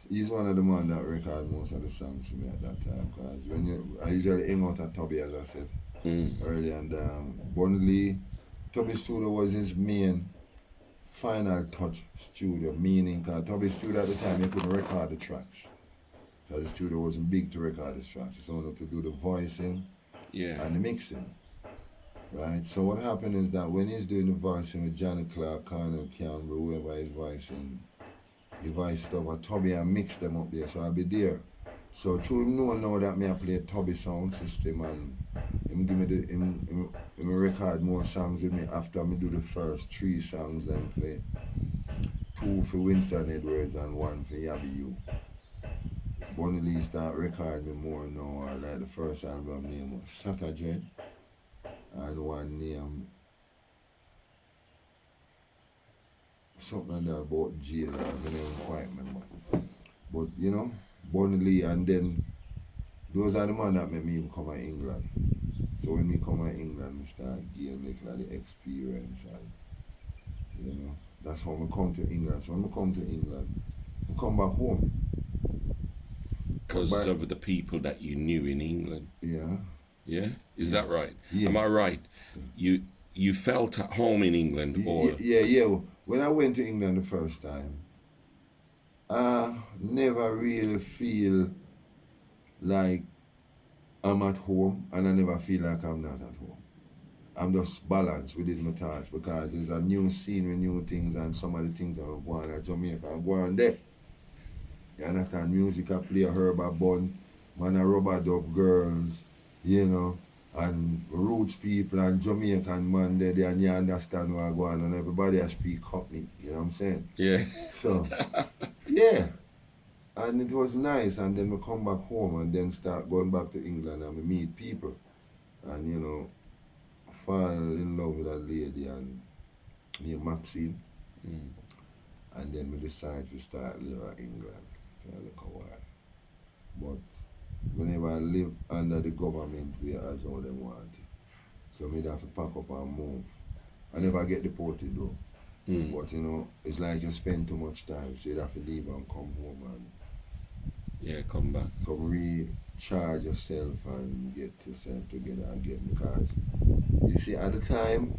he's one of the men that record most of the songs for me at that time. Because I usually hang out at Tubby, as I said earlier, and Bonnie Lee, Tubby Studio was his main final touch studio, meaning because Tubby Studio at the time he couldn't record the tracks. Because the studio wasn't big to record the tracks, it's only to do the voicing and the mixing. Right, so what happened is that when he's doing the voicing with Johnny Clarke, Connor, Campbell, whoever he's voicing, he voiced stuff at Tubby and mix them up there, so I'll be there. So through him know that me I play Tubby sound system, and him give me him record more songs with me after me do the first 3 songs, then play 2 for Winston Edwards and 1 for Yabby U. Bonnie Lee start recording me more now, like the first album name was Saturday. And one name, something like that about jail, I don't quite remember. But you know, Bonnie Lee, and then those are the man that made me come to England. So when we come to England, we start getting like the experience, and you know, that's how we come to England. So when we come to England, we come back home. Because of the people that you knew in England. Yeah. Yeah, is that right? Yeah. Am I right? You felt at home in England, or yeah. When I went to England the first time, I never really feel like I'm at home, and I never feel like I'm not at home. I'm just balanced within my thoughts because there's a new scene with new things, and some of the things that are going on at Jamaica are going on there. You understand? Music I play, herb a bun, man a rubber dub girls. You know, and roots people and Jamaican man there, and you understand what's going on, and everybody has speak Cockney, you know what I'm saying? Yeah. So, yeah. And it was nice, and then we come back home and then start going back to England and we meet people. And, you know, fall in love with a lady and named Maxine. And then we decide to start living in England for a little while. But whenever I live under the government, we are as all them want. So me have to pack up and move. I never get deported though. But you know, it's like you spend too much time, so you have to leave and come home and come back. Come recharge yourself and get yourself together again. Because you see, at the time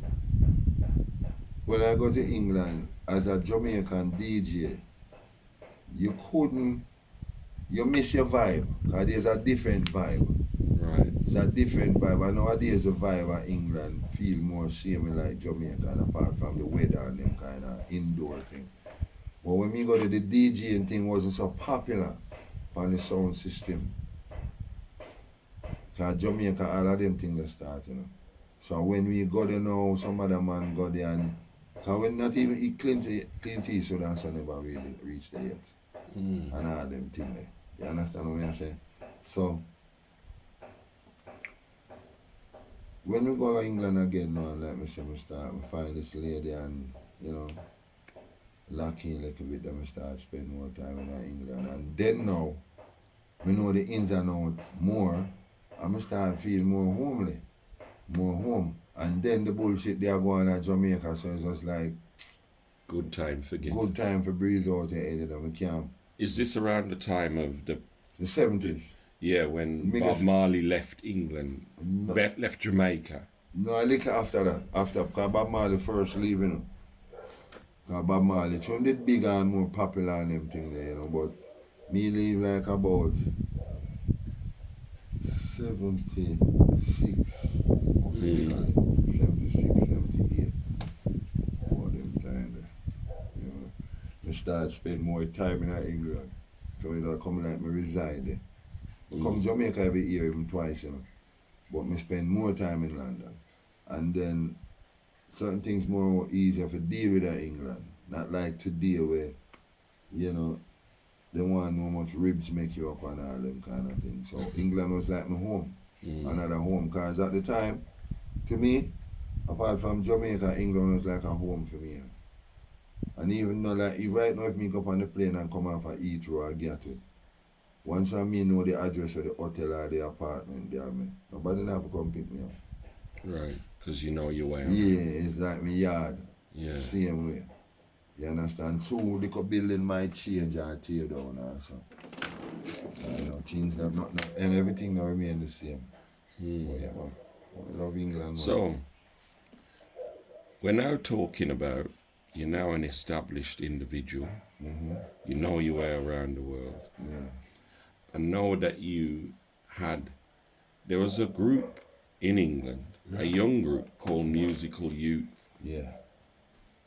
when I go to England as a Jamaican DJ, you miss your vibe, because there's a different vibe. Right. It's a different vibe. And nowadays the vibe of England feel more same like Jamaica, apart from the weather and them kind of indoor thing. But when we go to the DJing thing wasn't so popular on the sound system. Because Jamaica, all of them things that start, you know. So when we go there now, some other man go there and because when not even Clint Eastwood and so never really reached there yet. And all them things there. You understand what I'm saying? So when we go to England again now, like me say, we find this lady and, you know, lock in a little bit, then we start spend more time in England. And then now, we know the ins and outs more, and I start feel more homely, more home. And then the bullshit they are going at Jamaica, so it's just like Good time for getting. good time for breeze out the head of the camp. Is this around the time of the 70s? Yeah, when Bob Marley left England, left Jamaica. No, a little after that. After, because Bob Marley first leaving. Because Bob Marley, so did bigger and more popular and everything there, you know, but me leave like about 76, 78. All them time there. You know, I start spend more time in England. So you know, come like me reside there. I come Jamaica every year, even twice, you know. But me spend more time in London. And then certain things more easier to deal with in England. Not like to deal with, you know, they want to know how much ribs make you up and all them kind of things. So England was like my home, another home. Because at the time, to me, apart from Jamaica, England was like a home for me. And even though, like, right now, if me go up on the plane and come off at Heathrow or Gatwick, once I know the address of the hotel or the apartment there, nobody never come pick me up. Right, because you know your way out. Yeah, it's like my yard. Yeah. Same way. You understand? So the building might change or tear down also. You know, things that not and everything that remain the same. But yeah, well, I love England. So we're now talking about you're now an established individual. You know your way around the world. Yeah. And know that there was a group in England, a young group called Musical Youth. Yeah.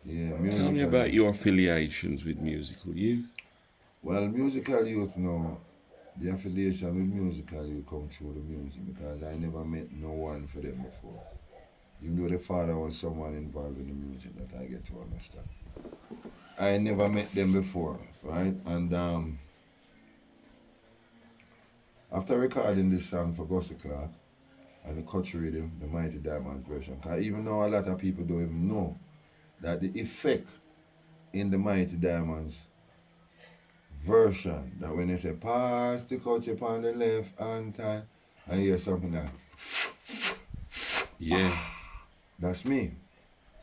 Yeah. Tell me about your affiliations with Musical Youth. Well, Musical Youth now, the affiliation with Musical Youth come through the music because I never met no one for them before. Even though the father was someone involved in the music that I get to understand. I never met them before, right? And after recording this song for Gussie Clarke and the Country Rhythm, the Mighty Diamonds version, because even though a lot of people don't even know that the effect in the Mighty Diamonds version, that when they say, pass the couch upon the left hand time, I hear something like, yeah, that's me.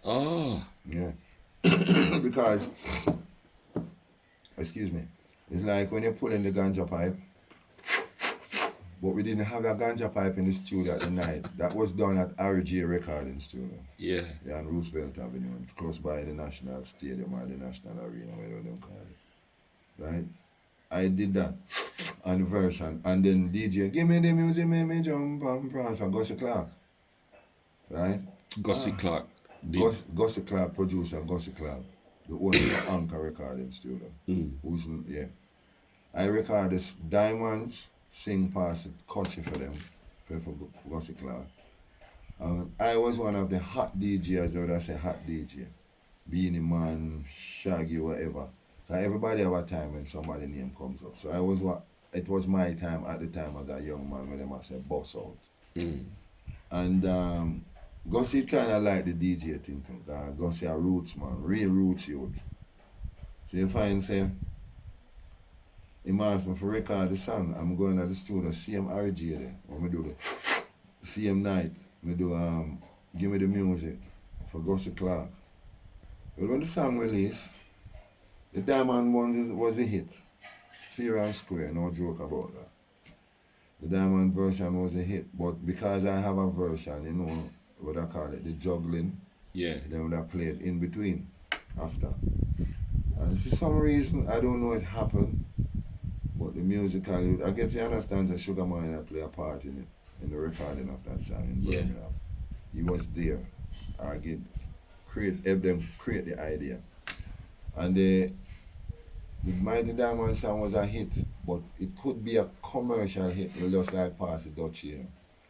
Oh. Yeah. Because, excuse me, it's like when you pull in the ganja pipe, but we didn't have a ganja pipe in the studio at the night. That was done at RG Recording Studio. Yeah. Yeah, on Roosevelt Avenue, close by the National Stadium or the National Arena, whatever them call it. Right? I did that on the version. And then DJ, give me the music, make me jump and prance for Gussie Clarke. Right? Gussie Clarke. Gussie Clarke, producer Gussie Clarke, the owner of Anchor Recording Studio. Yeah. I record this Diamonds, sing past the country for them, for Gussie Clarke. I was one of the hot DJs, I would say hot DJ. Beanie Man, Shaggy, whatever. So everybody have a time when somebody name comes up. So it was my time at the time as a young man when they must say boss out. And Gussie kind of like the DJ thing too. Gussie a roots man, real roots youth. So you find say, he asked me for record the song. I'm going to the studio, same RG there. When we do the same night, we do Give Me the Music for Gussie Clarke. Well, when the song released, the Diamond one was a hit. Fair and square, no joke about that. The Diamond version was a hit, but because I have a version, you know what I call it, the juggling, then would have played in between, after. And for some reason, I don't know it happened, but the musical, I get to understand that Sugar Man play a part in it, in the recording of that song in Birmingham. He was there. Help them create the idea. And The Mighty Diamond song was a hit, but it could be a commercial hit, just like Pass the Dutch here.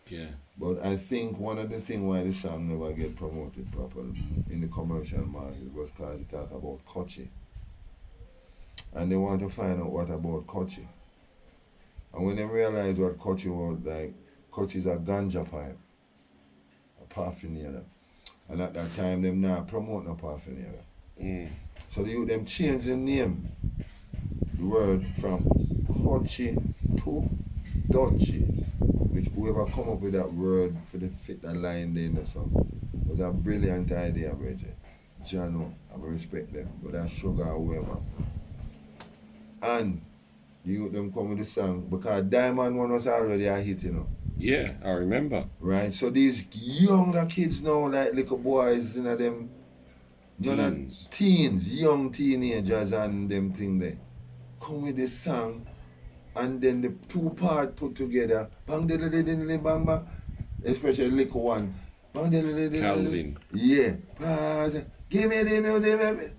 Yeah. But I think one of the things why the song never get promoted properly in the commercial market was because it talk about Kochi. And they want to find out what about Kochi. And when they realize what Kochi was like, Kochi is a ganja pipe, a paraphernalia. And at that time, them not promote no paraphernalia. So the youth them change the name, the word from Kochi to Dutchy, which whoever come up with that word for the fit that line there in the song was a brilliant idea, Bridget. Jano, I respect them, but that sugar or whoever. And the youth them come with the song because Diamond one was already a hit, you know. Yeah, I remember. Right, so these younger kids now, like little boys, you know, them teens, young teenagers and them thing there, come with this song, and then the two part put together, bang bang bang, especially little one, bang Calvin. yeah, pause, give me the music, baby.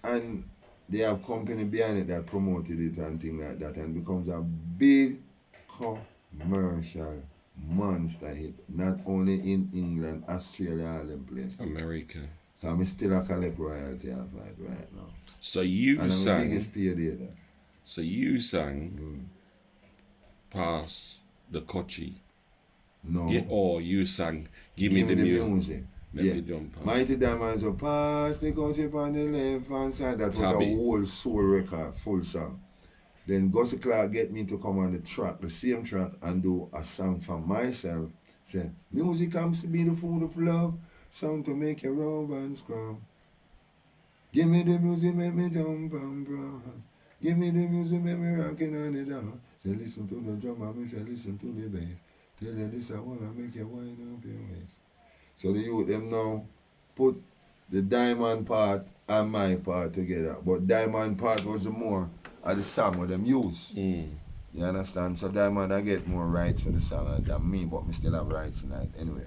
And they have company behind it that promoted it and things like that, and becomes a big commercial monster hit, not only in England, Australia, all them places. America. So I'm still a collect royalty off it right now. So you and sang. I'm the biggest payday there. So you sang Pass the Kochi. No. Or you sang Give Me the Music. Yeah. Mighty Diamonds will pass the Kochi on the left hand side. That was Tabby. a whole soul record, full song. Then Gussie Clarke get me to come on the track, the same track, and do a song for myself. Say, music comes to be the food of love, song to make you rub and scrub. Give me the music, make me jump and browse. Give me the music, make me rockin' on the down. Say, listen to the drum, and say, listen to the bass. Tell you this, I wanna make you wind up your waist. So the youth them now put the Diamond part and my part together. But Diamond part was the more of the song with them use. You understand? So Diamond I get more rights for the song than me, but me still have rights in it anyway.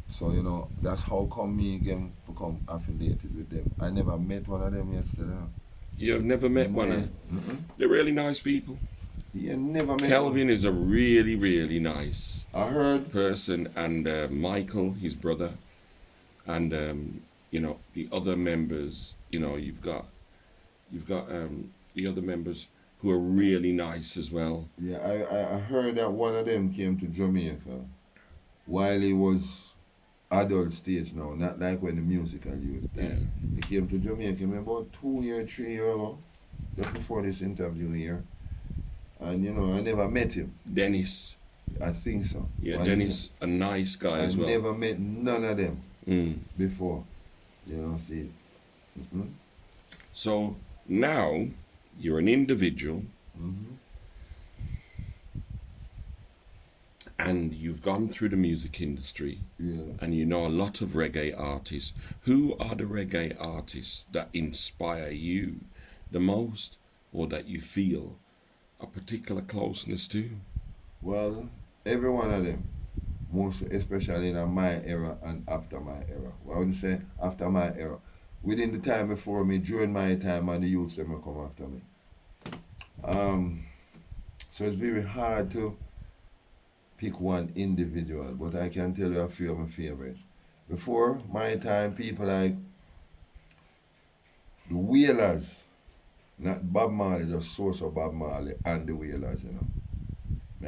So you know, that's how come me again become affiliated with them. I never met one of them yesterday. You have never met one of them? They're really nice people. You never met Kelvin one. is a really, really nice person, and Michael, his brother, and you know, the other members, you know, you've got the other members who are really nice as well. Yeah, I heard that one of them came to Jamaica while he was adult stage now, not like when the musical youth. Yeah. He came to Jamaica about 2 years, 3 years ago, just before this interview here. And you know, I never met him. Dennis. I think so. Yeah, Dennis, a nice guy as well. I never met none of them before. You know, see. So now you're an individual, and you've gone through the music industry, and you know a lot of reggae artists. Who are the reggae artists that inspire you the most, or that you feel a particular closeness to? Well, every one of them, most especially in my era and after my era. Well, I wouldn't say after my era. Within the time before me, during my time, and the youths them will come after me. So it's very hard to pick one individual, but I can tell you a few of my favorites. Before my time, people like the Wailers, not Bob Marley, just source of Bob Marley and the Wailers, you know.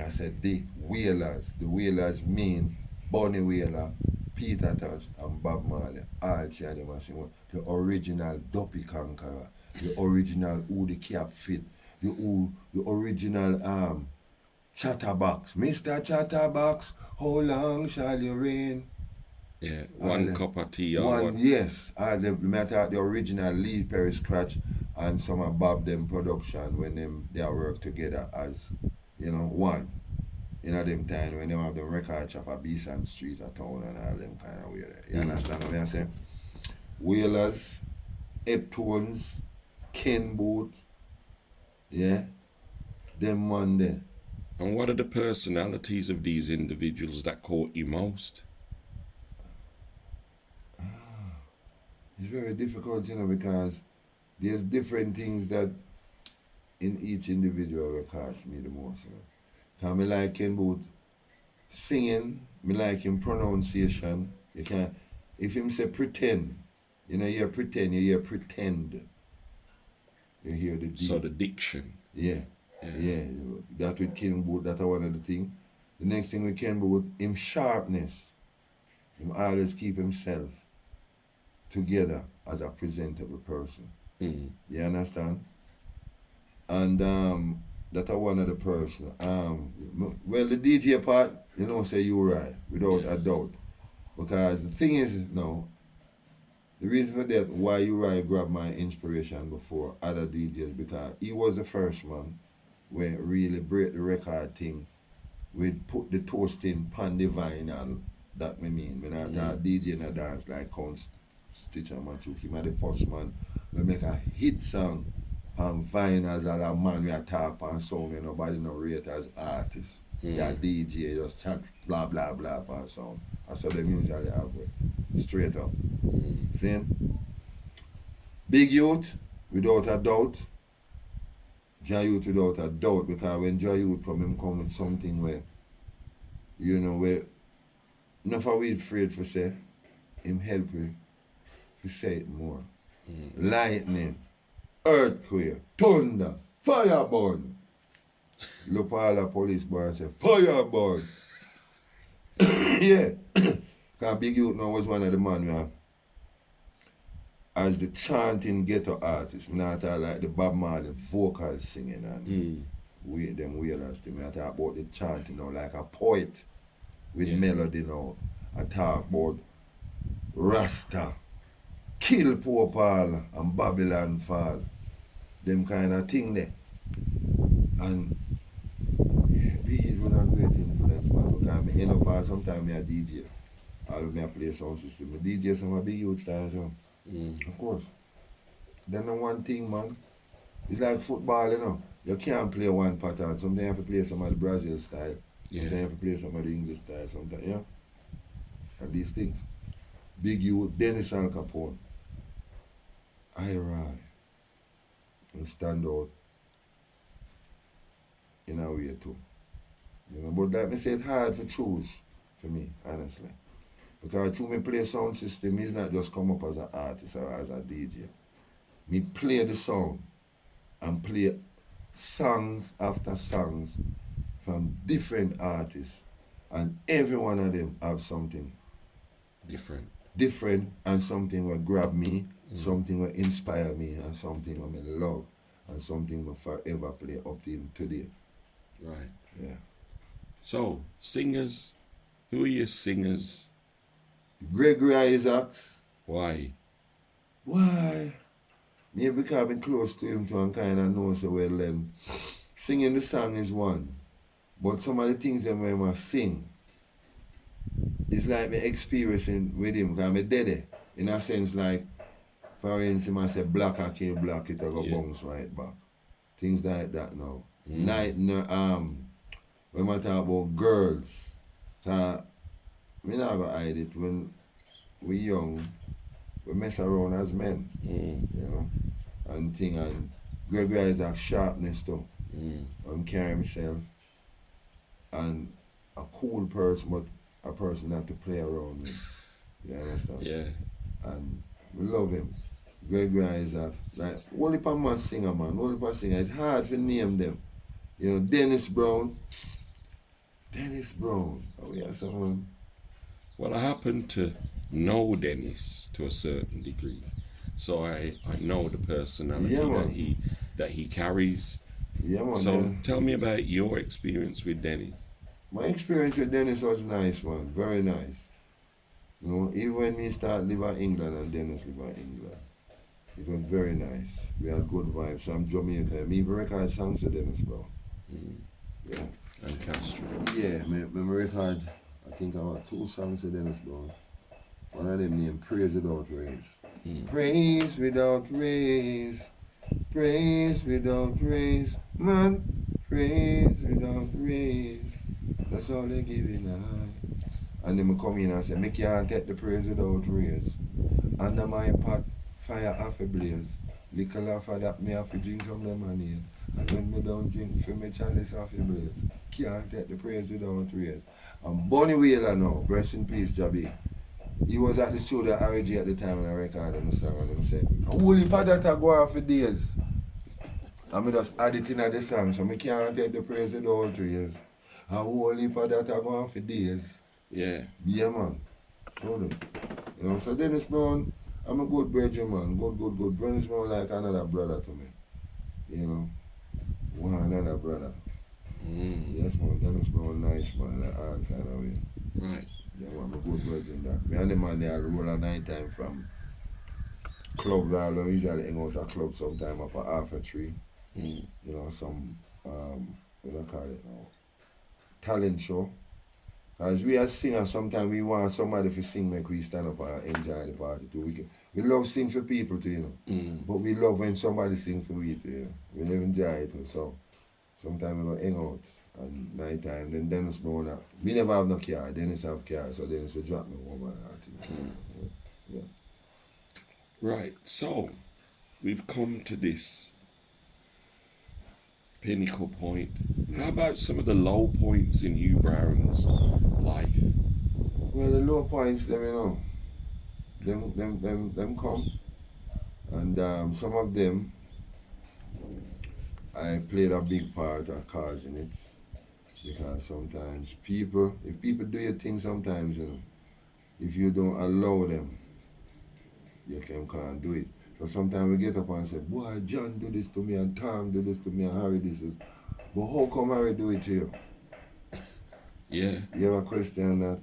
I said the Wailers. The Wailers mean Bunny Wailer, Peter Tosh, and Bob Marley. All three of them are saying the original Duppy Conqueror, the original Who the Cap Fit, the original Chatterbox. Mr. Chatterbox, how long shall you reign? Yeah, one cup of tea or one. what? Yes, the matter the original Lee Perry Scratch and some of Bob them production when they work together as, you know, one. You know them time when they have the record shop at Beeson Street at town and all them kind of weird. You understand what I'm saying? Wailers, Eptones, Ken Boot, yeah, them one there. And what are the personalities of these individuals that caught you most? It's very difficult, you know, because there's different things that in each individual will cost me the most. You know. Cause me like Ken Boot singing, me like him pronunciation. You can if him say pretend, you know, you hear pretend. You hear the D. So the diction. Yeah. Yeah. That with Ken Boot, that's one of the things. The next thing with Ken Boot, him sharpness. Him always keep himself together as a presentable person. Mm. You understand? And that are one of the person. Well, the DJ part, you know, say you right, without a doubt. Because the thing is, no, the reason for that, why you right grabbed my inspiration before other DJs, because he was the first one where really break the record thing, we put the toasting pan the vinyl, that me mean. When I DJ in a dance like Count Stitch and Machuki, I'm the first man, we make a hit song on vinyl as a man we talk on song and nobody no rate as artist. Yeah, DJ just chat blah blah blah on song. That's how them usually have it. Straight up. See? Big Youth, without a doubt. Jah Youth without a doubt, because when Jah Youth come with something where, you know, where enough of we afraid for say, him help we to say it more. Lightning, earthquake, thunder, fireburn. Look all the police boy and say, fireburn. Yeah. Because Big Youth now was one of the man where, as the chanting ghetto artist, I not talk like the Bob Marley vocal singing and them wailers thing. I talk about the chanting now like a poet with melody now. I talk about Rasta, Kill Poor Paul and Babylon Fall. Them kind of thing there. And Big Youth was a great influence, man, because I end up all sometimes I DJ. All of me I play sound system. I DJ some of Big Youth style so. Of course. Then the one thing, man, it's like football, you know. You can't play one pattern. Sometimes you have to play some of the Brazil style. Sometimes you have to play some of the English style. Sometimes, yeah. And these things. Big Youth, Dennis Al Capone. I ride and stand out in a way too. You know, but like me say, it's hard to choose for me, honestly. Because to me play sound system is not just come up as an artist or as a DJ. Me play the song and play songs after songs from different artists, and every one of them have something different and something will grab me, something will inspire me, and something will me love, and something will forever play up till today. Right. Yeah. So, singers, who are your singers? Gregory Isaacs. Why? Why? Maybe because I'm close to him too and kind of know so well then. Singing the song is one. But some of the things that I must sing, it's like me experiencing with him because I'm dead. In a sense like, for instance, I say black I can't block it, I go bounce right back. Things like that now. Night, when I talk about girls, we not gonna hide it. When we young, we mess around as men, you know, and thing. And Gregory Isaac sharpness too, and carry himself, and a cool person, but a person not to play around with. You understand? Yeah. And we love him. Gregory Isaac, like only for man singer, man, only for singer. It's hard to name them. You know, Dennis Brown. Oh yeah, someone. Well, I happen to know Dennis to a certain degree, so I know the personality that he carries. Yeah, man. So tell me about your experience with Dennis. My experience with Dennis was nice, man. Very nice. You know, even when we start live in England and Dennis live in England, it was very nice. We had good vibes. So I'm Jamaican. Me even record songs with Dennis, bro. Yeah. And Castro. Yeah, me record. I think I have 2 songs with Dennis Brown. One of them named Praise Without Raise. Praise without raise. Praise without raise. Man, praise without raise. That's all they giving I. And then I come in and say, me can't take the praise without raise. Under my pot, fire half a blaze. Little after that, me have to drink some lemonade. And when me don't drink, for me chalice off your blaze. Can't take the praise without raise. And Bonnie Wheeler now, rest in peace, Jabby. He was at the studio at RG at the time when I recorded the song and him said, holy pa that I go on for days. And me just add it in at the song, so me can't take the praise without raise. And holy pa that I go on for days. Yeah. Yeah, man. So, you know, so Dennis Brown, I'm a good brethren, man. Good. Dennis Brown like another brother to me. You know, one another brother. Yes, man. Dennis Brown nice, man. Like all kind of way. Right. Yeah, man. I'm a good brethren that. Me and the man, they roll at night time from club. I usually hang out at club sometime up at half a tree. You know, some, what do I call it now? Talent show. As we as singers, sometimes we want somebody to sing, make we stand up and enjoy the party too. We love sing for people too, you know. But we love when somebody sing for we too, you know. We live enjoy it too. So sometimes we go hang out at night time. Then Dennis Brown, we never have no car. Dennis have car, so Dennis will drop me home and yeah. Right. So we've come to this pinnacle point. How about some of the low points in Hugh Brown's life? Well, the low points, them, you know, them come, and some of them I played a big part of causing it, because sometimes if people do your thing, sometimes, you know, if you don't allow them, you can't do it. So sometimes we get up and say, boy, John do this to me, and Tom do this to me, and Harry this. But how come Harry do it to you? Yeah. You ever question that?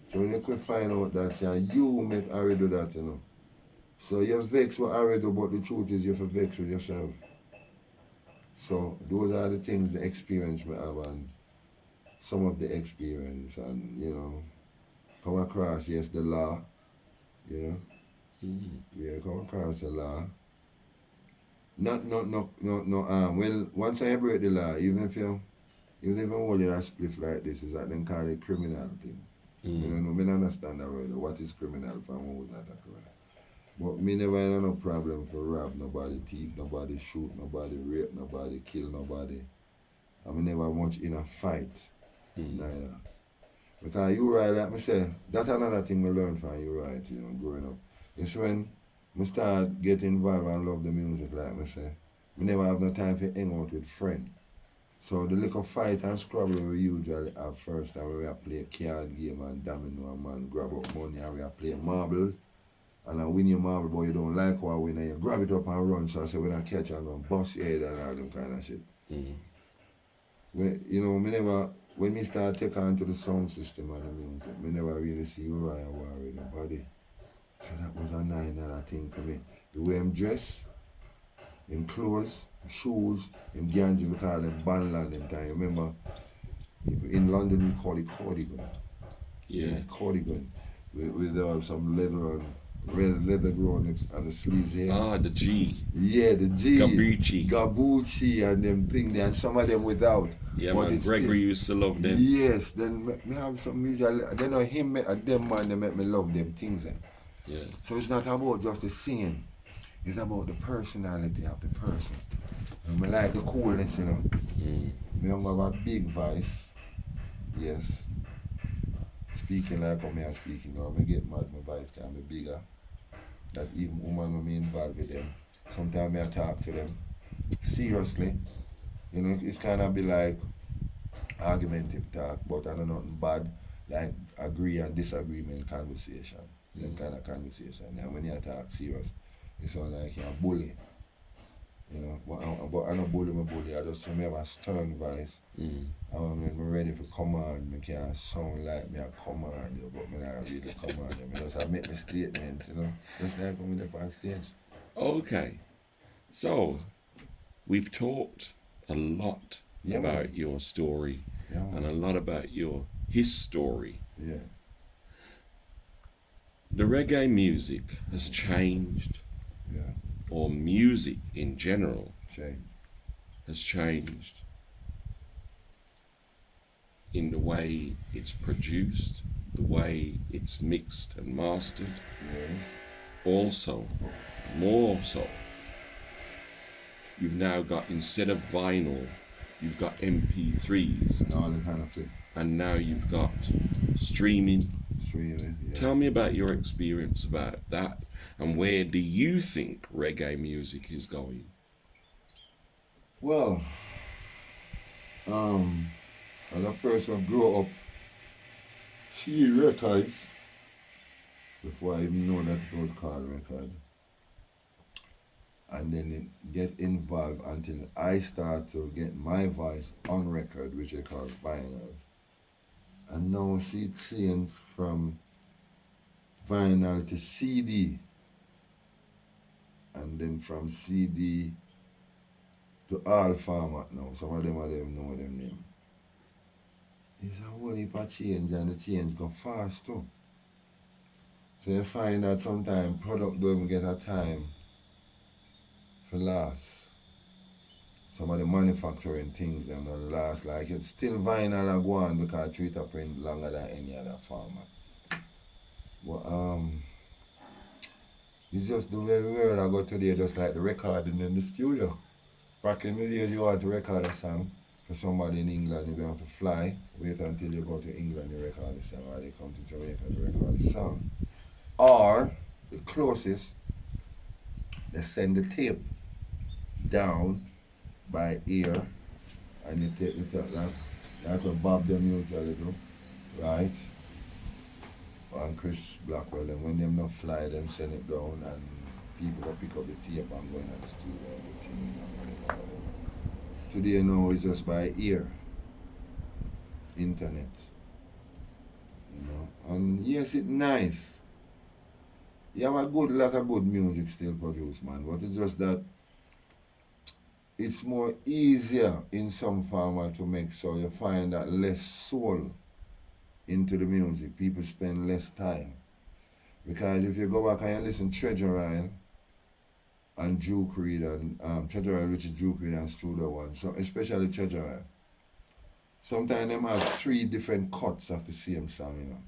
So when you could find out that, say, you make Harry do that, you know. So you vex what Harry do, but the truth is you vex with yourself. So those are the things, the experience we have, and some of the experience, and, you know, come across, yes, the law, you know. Yeah, come across the law. Well, once I break the law, even if holding a spliff like this, is that then call it criminal thing. You know, me don't understand that word. What is criminal for who's not a criminal? But me never had no problem for rob nobody, thief nobody, shoot nobody, rape nobody, kill nobody. I me never much in a fight, neither. Because you right, like me say, that's another thing we learn from you right, you know, growing up. It's when I start getting involved and love the music, like I say. We never have no time to hang out with friends. So the little fight and scrabble we usually have first time we play a card game and domino and man grab up money and we play marbles. And I win your marble, but you don't like what I win, and you grab it up and run. So I say, when I catch you, I'm going to bust your head and all them kind of shit. When, you know, when we start taking on to the sound system and the music, we never really see Uriah War with nobody. So that was another thing for me. The way I'm dressed, in clothes, shoes, in Ganji, we call them bandland them time. Remember, in London we call it cardigan. Yeah. Cardigan. With some leather and red leather growing on the sleeves here. Ah, the G. Yeah, the G. Gabucci. And them things there, and some of them without. Yeah, man, Gregory used to love them. Yes, then me have some music. Then him and them man, they make me love them things. Yeah. So it's not about just the singing. It's about the personality of the person. And I like the coolness, you know. Me have a big voice. Yes. Speaking like how me are speaking now, I get mad, my voice can be bigger. That even women when me involved with them. Sometimes I talk to them seriously. You know, it's kind of be like argumentative talk, but I don't know nothing bad, like agree and disagreement conversation. Them kind of conversation. And when you talk serious, it sounds like you're a bully. You know, but I don't bully my bully, I just remember a stern voice. And when I'm ready for command, I can't sound like me a command you, but I not really command you. I just make my statement, you know. Just like when I'm on stage. Okay. So, we've talked a lot about your story and a lot about his story. Yeah. The reggae music has changed, or music in general has changed in the way it's produced, the way it's mixed and mastered. Yes. Also, more so, you've now got, instead of vinyl, you've got MP3s. And all the kind of thing. And now you've got streaming. Streaming, yeah. Tell me about your experience about that, and where do you think reggae music is going? Well, as a person grew up seeing records before I even know that it was called record. And then it get involved until I start to get my voice on record, which I call vinyl. And now see it change from vinyl to CD. And then from CD to all format now. Some of them know them name. It's a whole heap of change, and the change go fast too. So you find that sometimes product don't even get a time for last. Some of the manufacturing things them don't last. Like it's still vinyl and go on because it treat a print longer than any other format. But it's just the way the world I go today, just like the recording in the studio. Back in the days you want to record a song for somebody in England, you're going to have to fly, wait until you go to England to record the song, or they come to Jamaica to record the song. Or the closest, they send the tape down by ear, and you take the tape like what Bob them usually do, right? And Chris Blackwell, and when them not fly, them send it down, and people will pick up the tape and go in the studio and the things and whatever. Today now it's just by ear, internet, you know. And yes, it's nice. You have a lot of good music still produced, man, but it's just that it's more easier in some format to make, so you find that less soul into the music. People spend less time. Because if you go back and you listen to Treasure Isle and Duke Reid and Treasure Isle, which is Duke Reid and Studio One, so especially Treasure Isle, sometimes them have 3 different cuts of the same song, you know.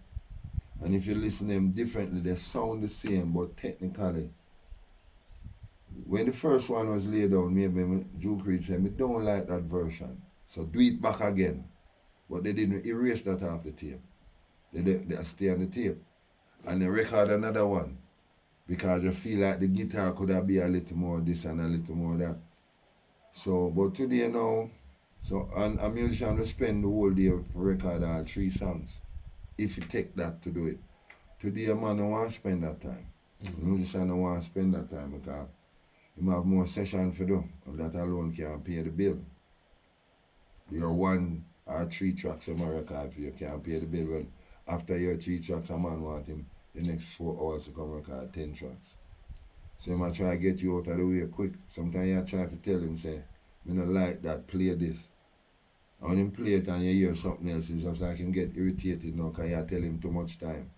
And if you listen to them differently, they sound the same, but technically, when the first one was laid down, maybe Duke Reid said, "I don't like that version, so do it back again." But they didn't erase that off the tape. They stay on the tape. And they record another one, because you feel like the guitar could have been a little more this and a little more that. So, but today now, so and a musician will spend the whole day to record all 3 songs, if you take that to do it. Today a man don't want to spend that time. The musician don't want to spend that time because he have more sessions to do, and that alone can't pay the bill. Your 1 or 3 tracks on my record for you can't pay the bill. Well, after your 3 tracks, a man want him the next 4 hours to come record 10 tracks. So he might try to get you out of the way quick. Sometimes you try to tell him, say, "I don't like that, play this." And when him play it and you hear something else, it's just like him get irritated now because you tell him too much time.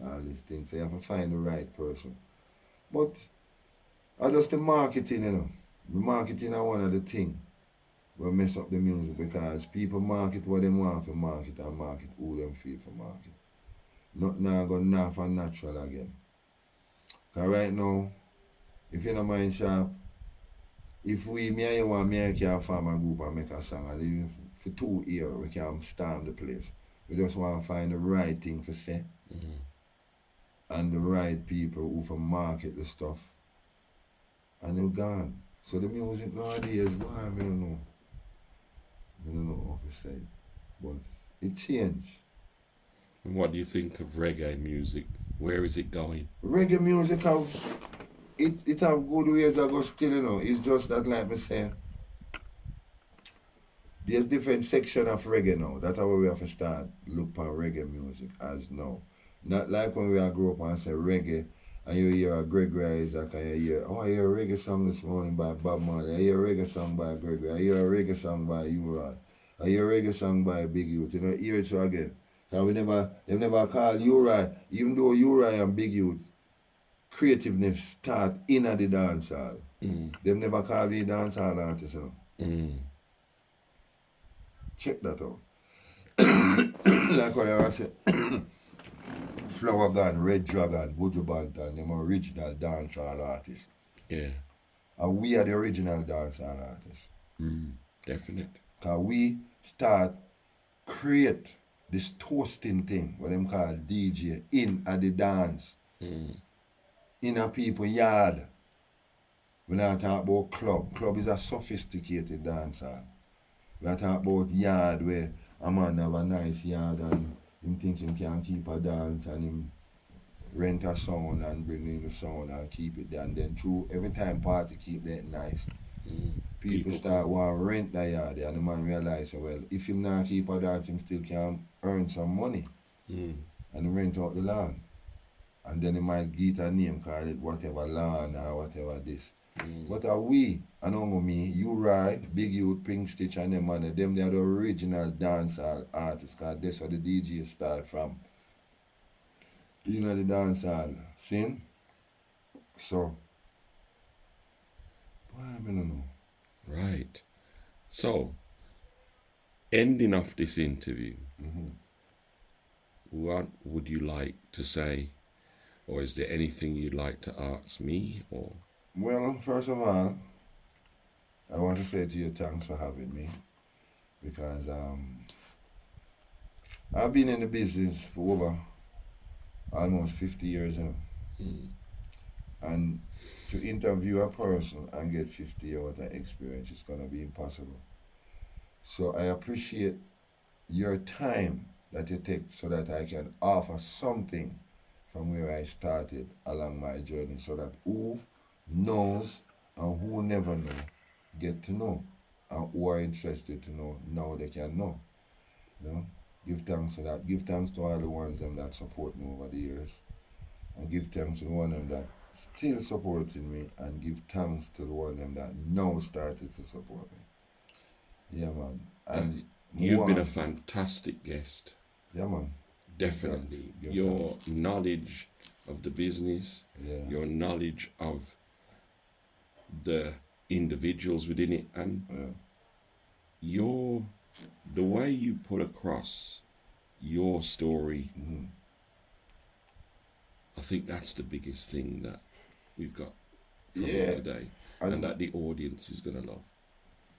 All these things. So you have to find the right person. But just the marketing, you know. The marketing is one of the things will mess up the music, because people market what they want for market and market who them feel for market. Not now go now for natural again. Because right now, if you don't mind sharp, if me and you want me and you can form a group and make a song, and even for 2 years we can storm the place. We just want to find the right thing to say. And the right people who can market the stuff. And they're gone. So the music nowadays, I don't know. I don't know how to say it, but it changed. And what do you think of reggae music? Where is it going? Reggae music it have good ways I go still, you know. It's just that, like me say, there's different section of reggae now. That's how we have to start look at reggae music as now. Not like when we grew up and say reggae, and you hear a Gregory Isaac, and you hear, I hear a reggae song this morning by Bob Marley, I hear a reggae song by Gregory, I hear a reggae song by U-Rod, I hear a reggae song by Big Youth. You know, hear it so again. Because they never call U-Rod, even though U-Rod and Big Youth, creativeness start in the dance hall. They never call me dance hall artists, you know. Check that out. Like what I said. Flower Gun, Red Dragon, Buju Banton, them original dancehall artists. Yeah. And we are the original dancehall artists. Definite. Because we start create this toasting thing, what them call DJ, in at the dance. In a people yard. We not talk about club. Club is a sophisticated dancer. We are talking about yard where a man have a nice yard and him think him can keep a dance and him rent a sound and bring in the sound and keep it there. And then through every time party keep that nice. People start want to rent the yard and the man realize, well, if him not keep a dance, him still can earn some money. And rent out the land. And then he might get a name, call it whatever land or whatever this. But are we, and on me, you right, Big Youth, Pink Stitch and them man, them they are the original dancehall artists, cause that's where the DJ start from. You know the dancehall scene? So, I don't know. Right. So, ending off this interview, what would you like to say? Or is there anything you'd like to ask me? Or Well, first of all, I want to say to you thanks for having me. Because I've been in the business for over almost 50 years now. And to interview a person and get 50 years of experience is going to be impossible. So I appreciate your time that you take so that I can offer something from where I started along my journey so that who knows and who never know get to know, and who are interested to know now they can know. You know, give thanks to that. Give thanks to all the ones them that support me over the years, and give thanks to the one them that still supporting me, and give thanks to the one them that now started to support me. Yeah, man. And you've been a fantastic guest. Yeah, man. Definitely. Your knowledge of the business, your knowledge of the individuals within it, and the way you put across your story, I think that's the biggest thing that we've got from you today, and that the audience is going to love.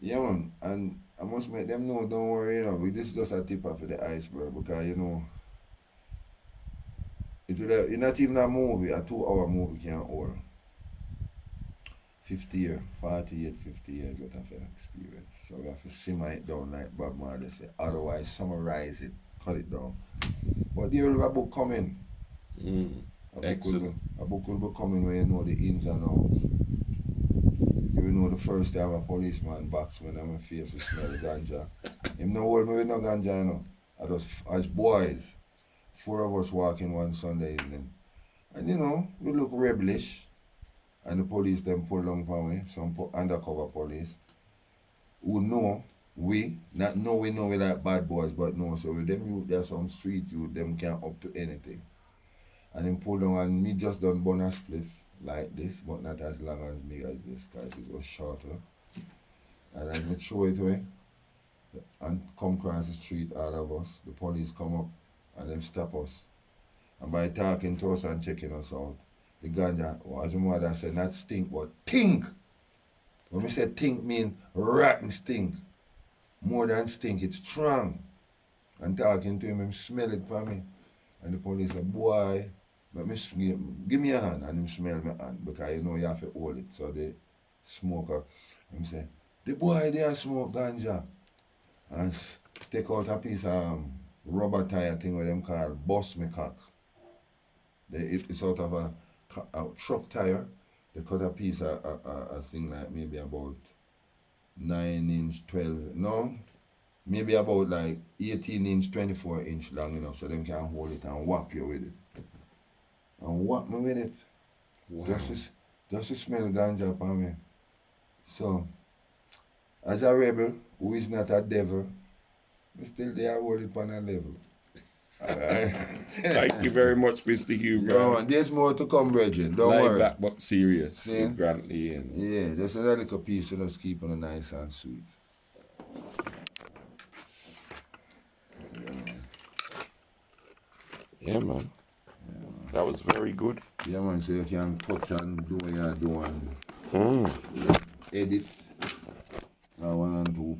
Yeah, man, and I must make them know, don't worry, you know, this is just a tip off of the iceberg, because, you know, it's not even a movie, a 2-hour movie can hold 50 years, 48, 50 years worth of experience. So we have to simmer it down like Bob Marley said, otherwise summarize it, cut it down. But there will be a book coming. Excellent. A book will be coming where you know the ins and outs. You will know the first time a policeman box me and my face will smell ganja. Him no hold me with no ganja, you know. As boys, 4 of us walking one Sunday evening. And you know, we look rebellish. And the police them pull down for me, some undercover police, who know we know we like bad boys, but no, so with them youth, there's some street youth, them can't up to anything. And them pull down and me just done burn a spliff like this, but not as long as big as this, because it was shorter. And I me throw it away and come across the street, all of us, the police come up and them stop us. And by talking to us and checking us out, the ganja, as my mother said, not stink, but think. When we say think, mean rotten stink. More than stink, it's strong. And talking to him smell it for me. And the police said, boy, let me give me a hand, and him smell my hand, because you know you have to hold it. So the smoker, him say, the boy there smoke ganja. And take out a piece of rubber tire thing with them called bust me cock. It's out of a truck tire. They cut a piece of a thing like maybe about 9 inch, 12, no, maybe about like 18 inch, 24 inch long enough so them can hold it and whap you with it. And whap me with it. Wow. Just to smell ganja upon me. So, as a rebel who is not a devil, we still there hold it on a level. Thank you very much, Mr. Hugh Brown. Man, there's more to come, brethren. Don't worry. Laidback but serious with Grantley Haynes. Yeah, just a little piece to just keep it nice and sweet. Yeah, man. That was very good. Yeah, man, so you can cut and do what you do and Edit. 1 and 2.